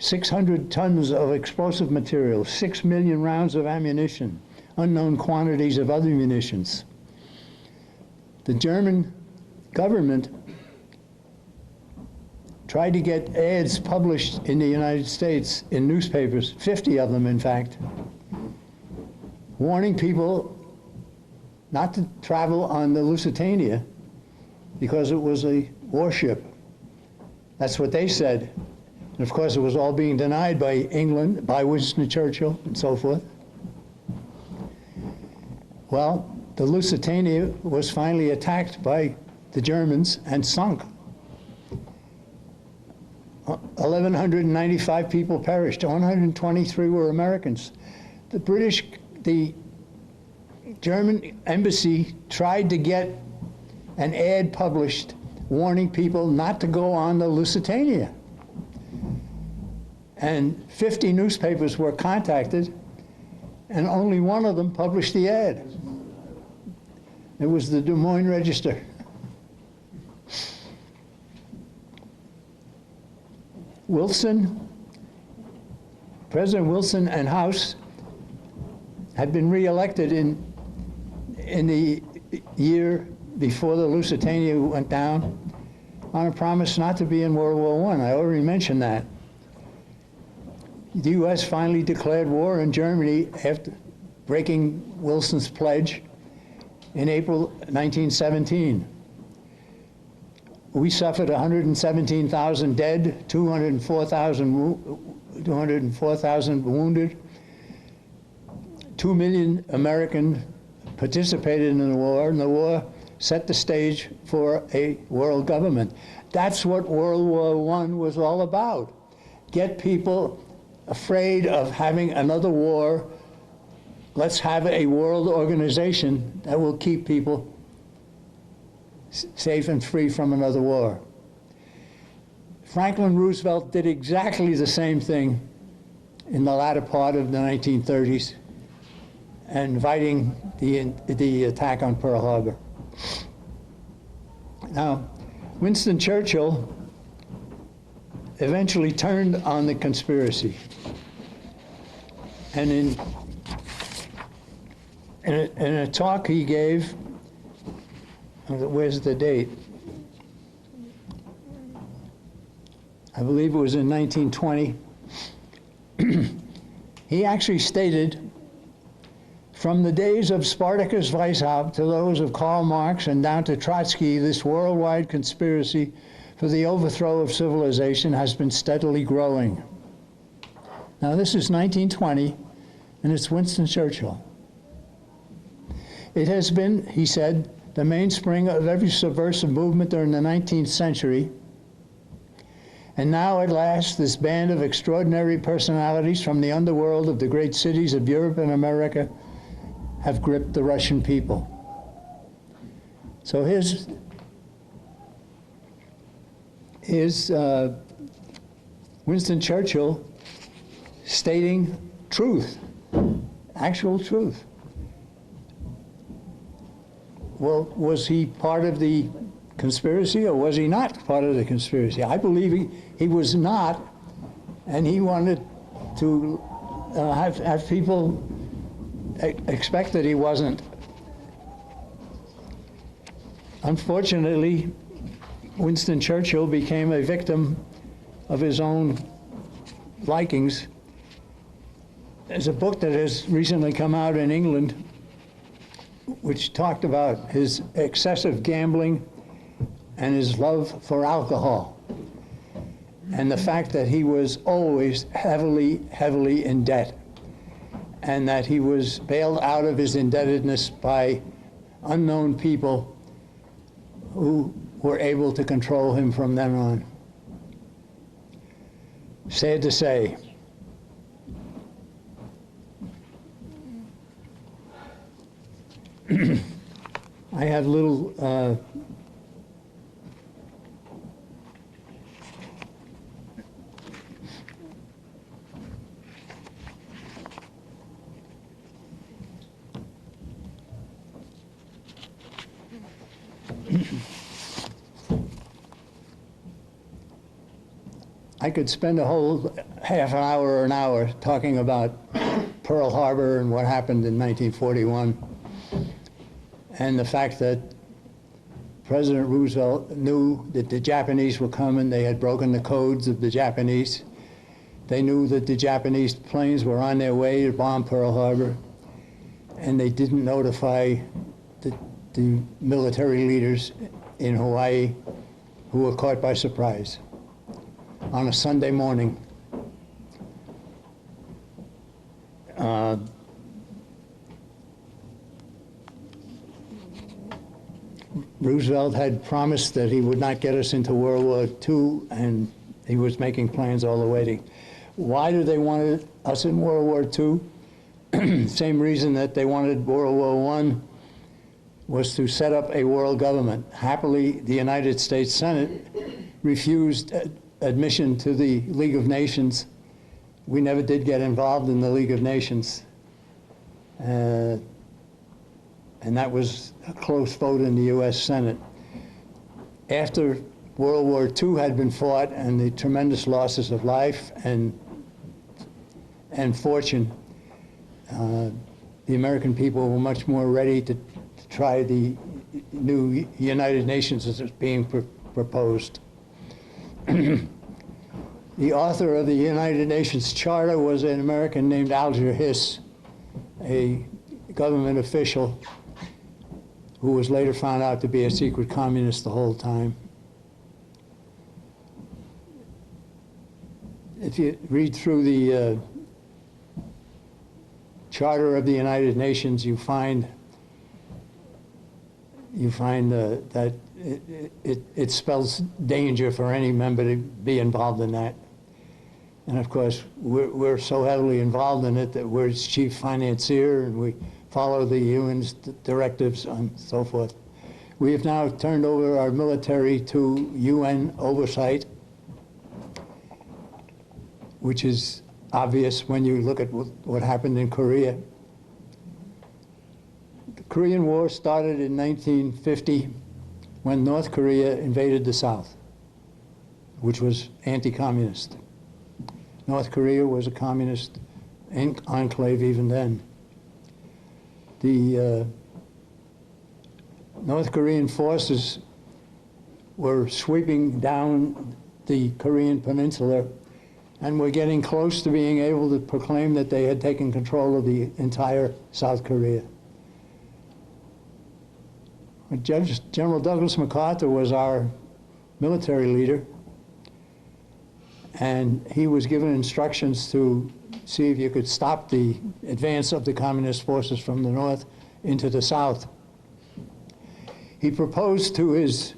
600 tons of explosive material, 6 million rounds of ammunition, unknown quantities of other munitions. The German government tried to get ads published in the United States in newspapers, 50 of them in fact, warning people not to travel on the Lusitania because it was a warship. That's what they said. And of course, it was all being denied by England, by Winston Churchill, and so forth. Well, the Lusitania was finally attacked by the Germans and sunk. 1,195 people perished. 123 were Americans. The German embassy tried to get an ad published warning people not to go on the Lusitania. And 50 newspapers were contacted, and only one of them published the ad. It was the Des Moines Register. President Wilson and House had been reelected in the year before the Lusitania went down on a promise not to be in World War I. I already mentioned that. The U.S. finally declared war in Germany after breaking Wilson's pledge in April 1917. We suffered 117,000 dead, 204,000 wounded. 2 million Americans participated in the war, and the war set the stage for a world government. That's what World War I was all about. Get people afraid of having another war. Let's have a world organization that will keep people safe and free from another war. Franklin Roosevelt did exactly the same thing in the latter part of the 1930s, inviting the attack on Pearl Harbor. Now, Winston Churchill eventually turned on the conspiracy. And in a talk he gave, where's the date? I believe it was in 1920. He actually stated, from the days of Spartacus Weishaupt to those of Karl Marx and down to Trotsky, this worldwide conspiracy for the overthrow of civilization has been steadily growing. Now this is 1920, and it's Winston Churchill. It has been, he said, the mainspring of every subversive movement during the 19th century. And now, at last, this band of extraordinary personalities from the underworld of the great cities of Europe and America have gripped the Russian people. So here's Winston Churchill stating truth, actual truth. Well, was he part of the conspiracy, or was he not part of the conspiracy? I believe he was not, and he wanted to have people expect that he wasn't. Unfortunately, Winston Churchill became a victim of his own likings. There's a book that has recently come out in England which talked about his excessive gambling and his love for alcohol, and the fact that he was always heavily in debt, and that he was bailed out of his indebtedness by unknown people who were able to control him from then on. Sad to say. I have little I could spend a whole half an hour or an hour talking about Pearl Harbor and what happened in 1941, and the fact that President Roosevelt knew that the Japanese were coming. They had broken the codes of the Japanese. They knew that the Japanese planes were on their way to bomb Pearl Harbor, and they didn't notify the military leaders in Hawaii who were caught by surprise on a Sunday morning. Roosevelt had promised that he would not get us into World War II, and he was making plans all the way to. Why did they want us in World War II? Same reason that they wanted World War I, was to set up a world government. Happily, the United States Senate refused admission to the League of Nations. We never did get involved in the League of Nations. And that was a close vote in the U.S. Senate. After World War II had been fought and the tremendous losses of life and fortune, the American people were much more ready to try the new United Nations as it's being proposed. The author of the United Nations Charter was an American named Alger Hiss, a government official who was later found out to be a secret communist the whole time. If you read through the Charter of the United Nations, you find that it spells danger for any member to be involved in that. And of course, we're so heavily involved in it that we're its chief financier, and we follow the UN's directives and so forth. We have now turned over our military to UN oversight, which is obvious when you look at what happened in Korea. The Korean War started in 1950 when North Korea invaded the South, which was anti-communist. North Korea was a communist enclave even then. The North Korean forces were sweeping down the Korean peninsula and were getting close to being able to proclaim that they had taken control of the entire South Korea. General Douglas MacArthur was our military leader, and he was given instructions to see if you could stop the advance of the communist forces from the north into the south. He proposed to his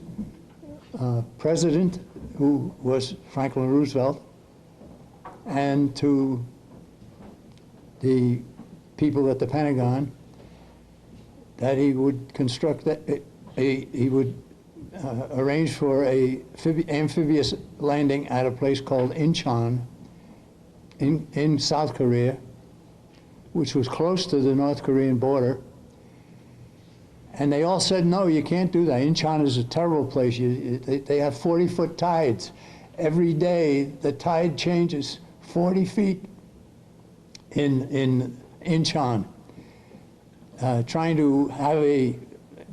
president, who was Franklin Roosevelt, and to the people at the Pentagon, that he would construct he would arrange for a amphibious landing at a place called Incheon in South Korea, which was close to the North Korean border. And they all said, no, you can't do that. Incheon is a terrible place. They have 40-foot tides. Every day, the tide changes 40 feet in Incheon. Trying to have a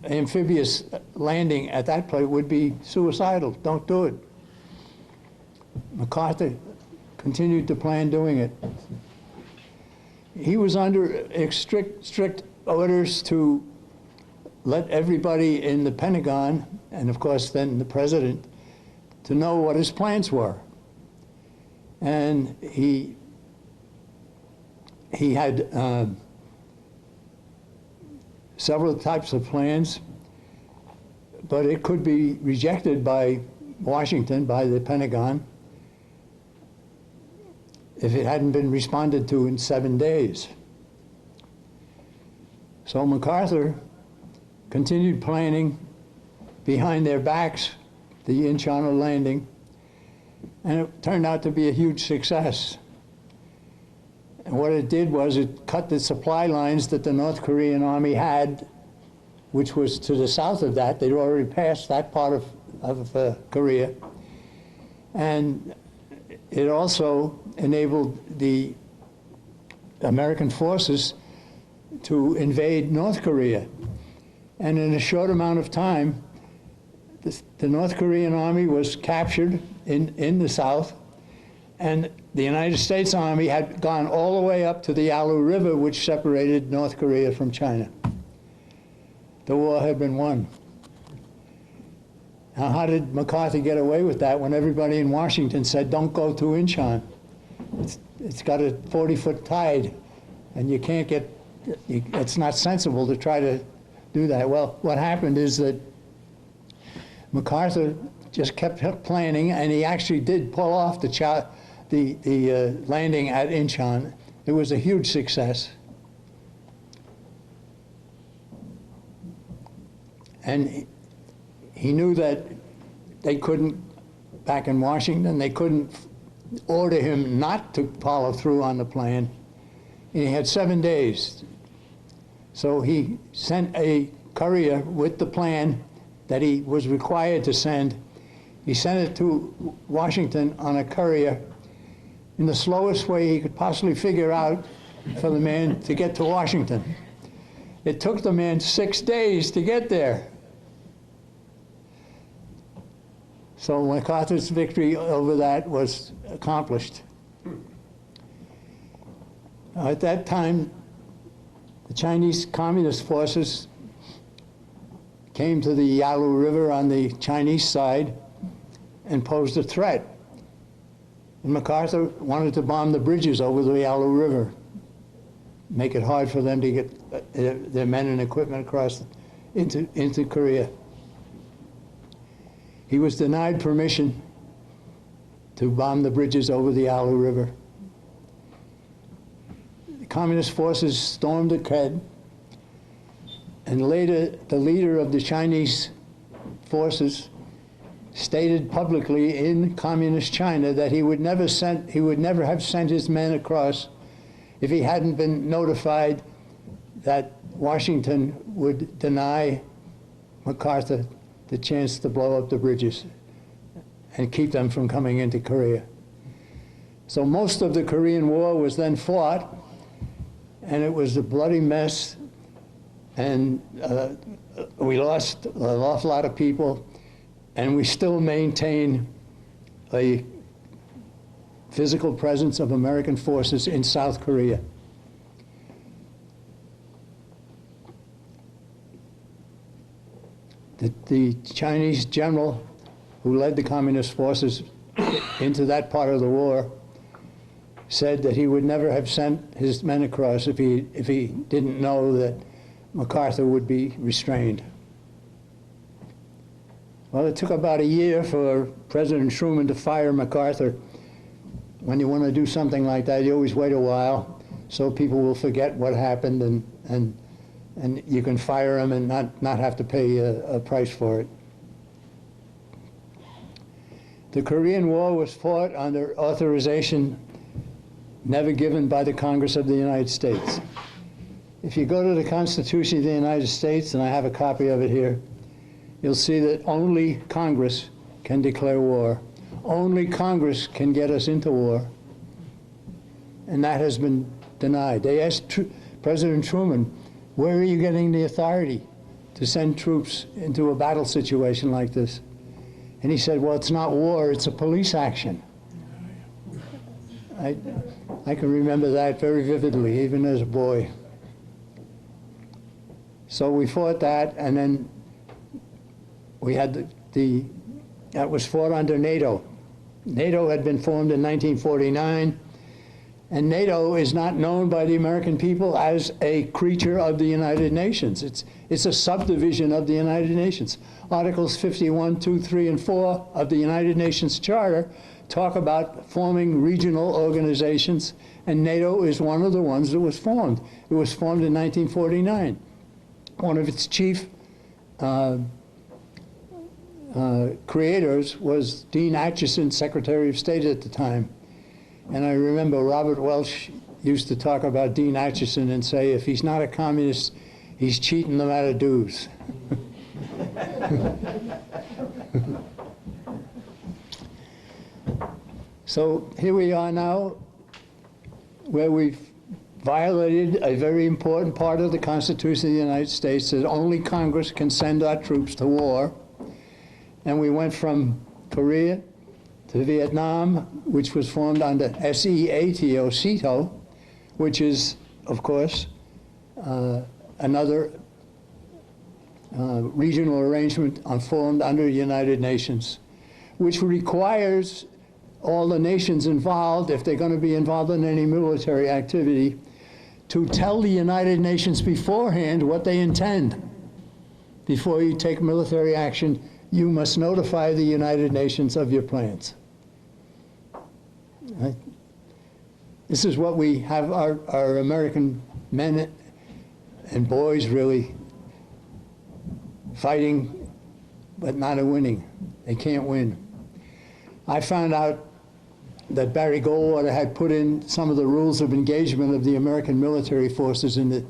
amphibious landing at that place would be suicidal. Don't do it. MacArthur continued to plan doing it. He was under strict orders to let everybody in the Pentagon, and of course then the president, to know what his plans were. And he had several types of plans, but it could be rejected by Washington, by the Pentagon, if it hadn't been responded to in 7 days. So MacArthur continued planning behind their backs the Incheon landing, and it turned out to be a huge success. And what it did was it cut the supply lines that the North Korean army had, which was to the south of that. They'd already passed that part of Korea. And it also enabled the American forces to invade North Korea. And in a short amount of time, the North Korean army was captured in the south, and the United States Army had gone all the way up to the Yalu River, which separated North Korea from China. The war had been won. Now, how did MacArthur get away with that when everybody in Washington said, don't go to Incheon? It's got a 40-foot tide, and you can't get, it's not sensible to try to do that. Well, what happened is that MacArthur just kept planning, and he actually did pull off the landing at Incheon. It was a huge success. And he knew that they couldn't, back in Washington, they couldn't order him not to follow through on the plan. And he had 7 days. So he sent a courier with the plan that he was required to send. He sent it to Washington on a courier in the slowest way he could possibly figure out for the man to get to Washington. It took the man 6 days to get there. So MacArthur's victory over that was accomplished. At that time, the Chinese Communist forces came to the Yalu River on the Chinese side and posed a threat. And MacArthur wanted to bomb the bridges over the Yalu River, make it hard for them to get their men and equipment across into Korea. He was denied permission to bomb the bridges over the Yalu River. The communist forces stormed ahead, and later the leader of the Chinese forces stated publicly in communist China that he would never have sent his men across if he hadn't been notified that Washington would deny MacArthur the chance to blow up the bridges and keep them from coming into Korea. So most of the Korean War was then fought, and it was a bloody mess, and we lost an awful lot of people, and we still maintain a physical presence of American forces in South Korea. The Chinese general who led the communist forces into that part of the war said that he would never have sent his men across if he didn't know that MacArthur would be restrained. Well, it took about a year for President Truman to fire MacArthur. When you want to do something like that, you always wait a while so people will forget what happened, and you can fire him and not have to pay a price for it. The Korean War was fought under authorization never given by the Congress of the United States. If you go to the Constitution of the United States, and I have a copy of it here, you'll see that only Congress can declare war. Only Congress can get us into war. And that has been denied. They asked President Truman, where are you getting the authority to send troops into a battle situation like this? And he said, well, it's not war, it's a police action. I can remember that very vividly, even as a boy. So we fought that, and then we had that was fought under NATO. NATO had been formed in 1949, and NATO is not known by the American people as a creature of the United Nations. It's a subdivision of the United Nations. Articles 51, 2, 3, and 4 of the United Nations Charter talk about forming regional organizations, and NATO is one of the ones that was formed. It was formed in 1949. One of its chief creators was Dean Acheson, Secretary of State at the time. And I remember Robert Welch used to talk about Dean Acheson and say, if he's not a communist, he's cheating them out of dues. So here we are now, where we've violated a very important part of the Constitution of the United States, that only Congress can send our troops to war. And we went from Korea to Vietnam, which was formed under SEATO, which is, of course, another regional arrangement formed under the United Nations, which requires all the nations involved, if they're going to be involved in any military activity, to tell the United Nations beforehand what they intend. Before you take military action, you must notify the United Nations of your plans. Right? This is what we have our American men and boys really fighting, but not winning. They can't win. I found out that Barry Goldwater had put in some of the rules of engagement of the American military forces in the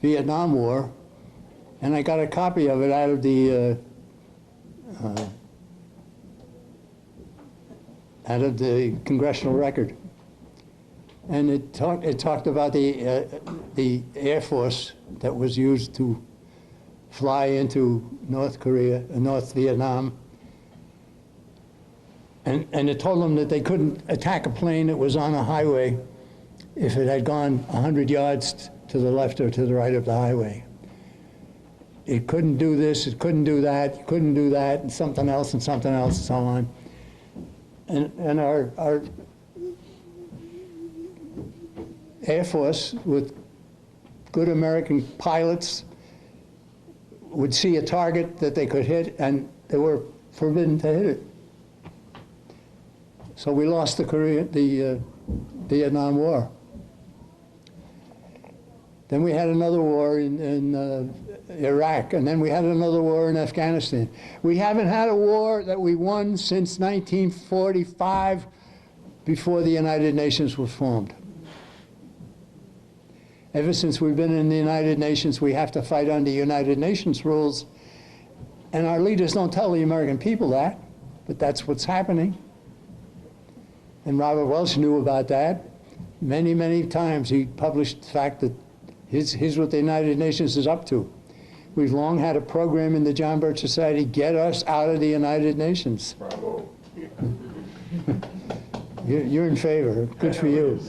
Vietnam War, and I got a copy of it out of the Congressional Record. And it talked about the Air Force that was used to fly into North Vietnam. And it told them that they couldn't attack a plane that was on a highway if it had gone 100 yards to the left or to the right of the highway. It couldn't do this, it couldn't do that, it couldn't do that, and something else, and something else, and so on. And our Air Force, with good American pilots, would see a target that they could hit, and they were forbidden to hit it. So we lost the Vietnam War. Then we had another war in Iraq, and then we had another war in Afghanistan. We haven't had a war that we won since 1945, before the United Nations was formed. Ever since we've been in the United Nations, we have to fight under United Nations rules, and our leaders don't tell the American people that, but that's what's happening. And Robert Welch knew about that. Many, many times he published the fact that here's what the United Nations is up to. We've long had a program in the John Birch Society, get us out of the United Nations. Bravo. You're in favor. Good for you.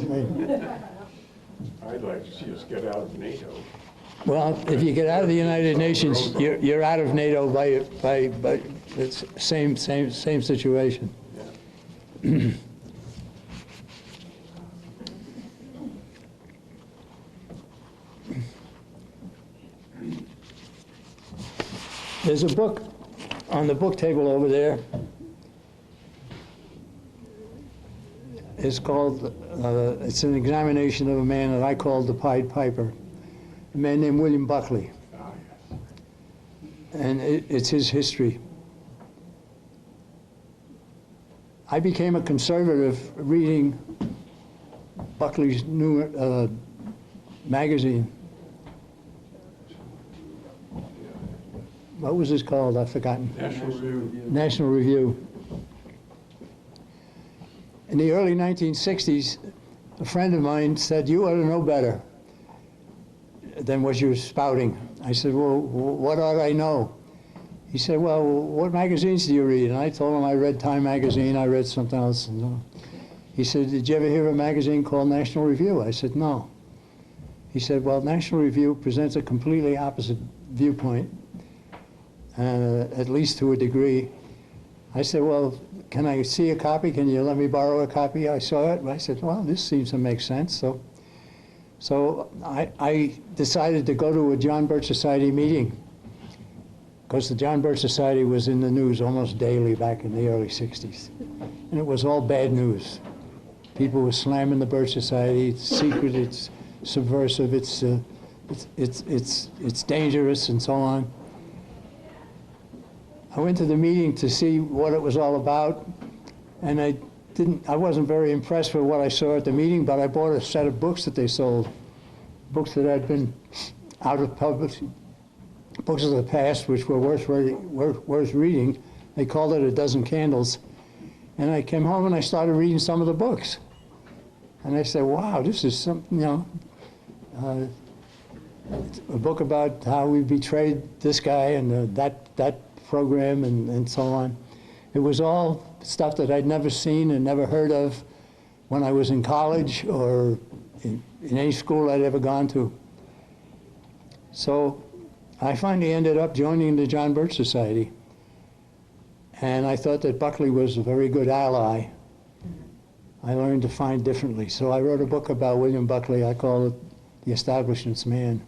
I'd like to see us get out of NATO. Well, if you get out of the United Nations, you're out of NATO by it's same situation. Yeah. There's a book on the book table over there. It's called, it's an examination of a man that I called the Pied Piper, a man named William Buckley. Ah, yes. And it's his history. I became a conservative reading Buckley's new magazine. What was this called? I've forgotten. National Review. National Review. In the early 1960s, a friend of mine said, "You ought to know better than what you're spouting." I said, "Well, what ought I know?" He said, "Well, what magazines do you read?" And I told him I read Time magazine, I read something else. And he said, "Did you ever hear of a magazine called National Review?" I said, "No." He said, "Well, National Review presents a completely opposite viewpoint, at least to a degree." I said, "Well, can I see a copy? Can you let me borrow a copy?" I saw it, and I said, "Well, this seems to make sense." So I decided to go to a John Birch Society meeting, because the John Birch Society was in the news almost daily back in the early 60s. And it was all bad news. People were slamming the Birch Society. It's secret, it's subversive, it's dangerous, and so on. I went to the meeting to see what it was all about, and I wasn't very impressed with what I saw at the meeting, but I bought a set of books that they sold, books that had been out of public, books of the past which were worth reading. They called it A Dozen Candles. And I came home and I started reading some of the books. And I said, wow, this is something, a book about how we betrayed this guy and that program and so on. It was all stuff that I'd never seen and never heard of when I was in college or in any school I'd ever gone to. So I finally ended up joining the John Birch Society. And I thought that Buckley was a very good ally. I learned to find differently. So I wrote a book about William Buckley. I call it The Establishment's Man.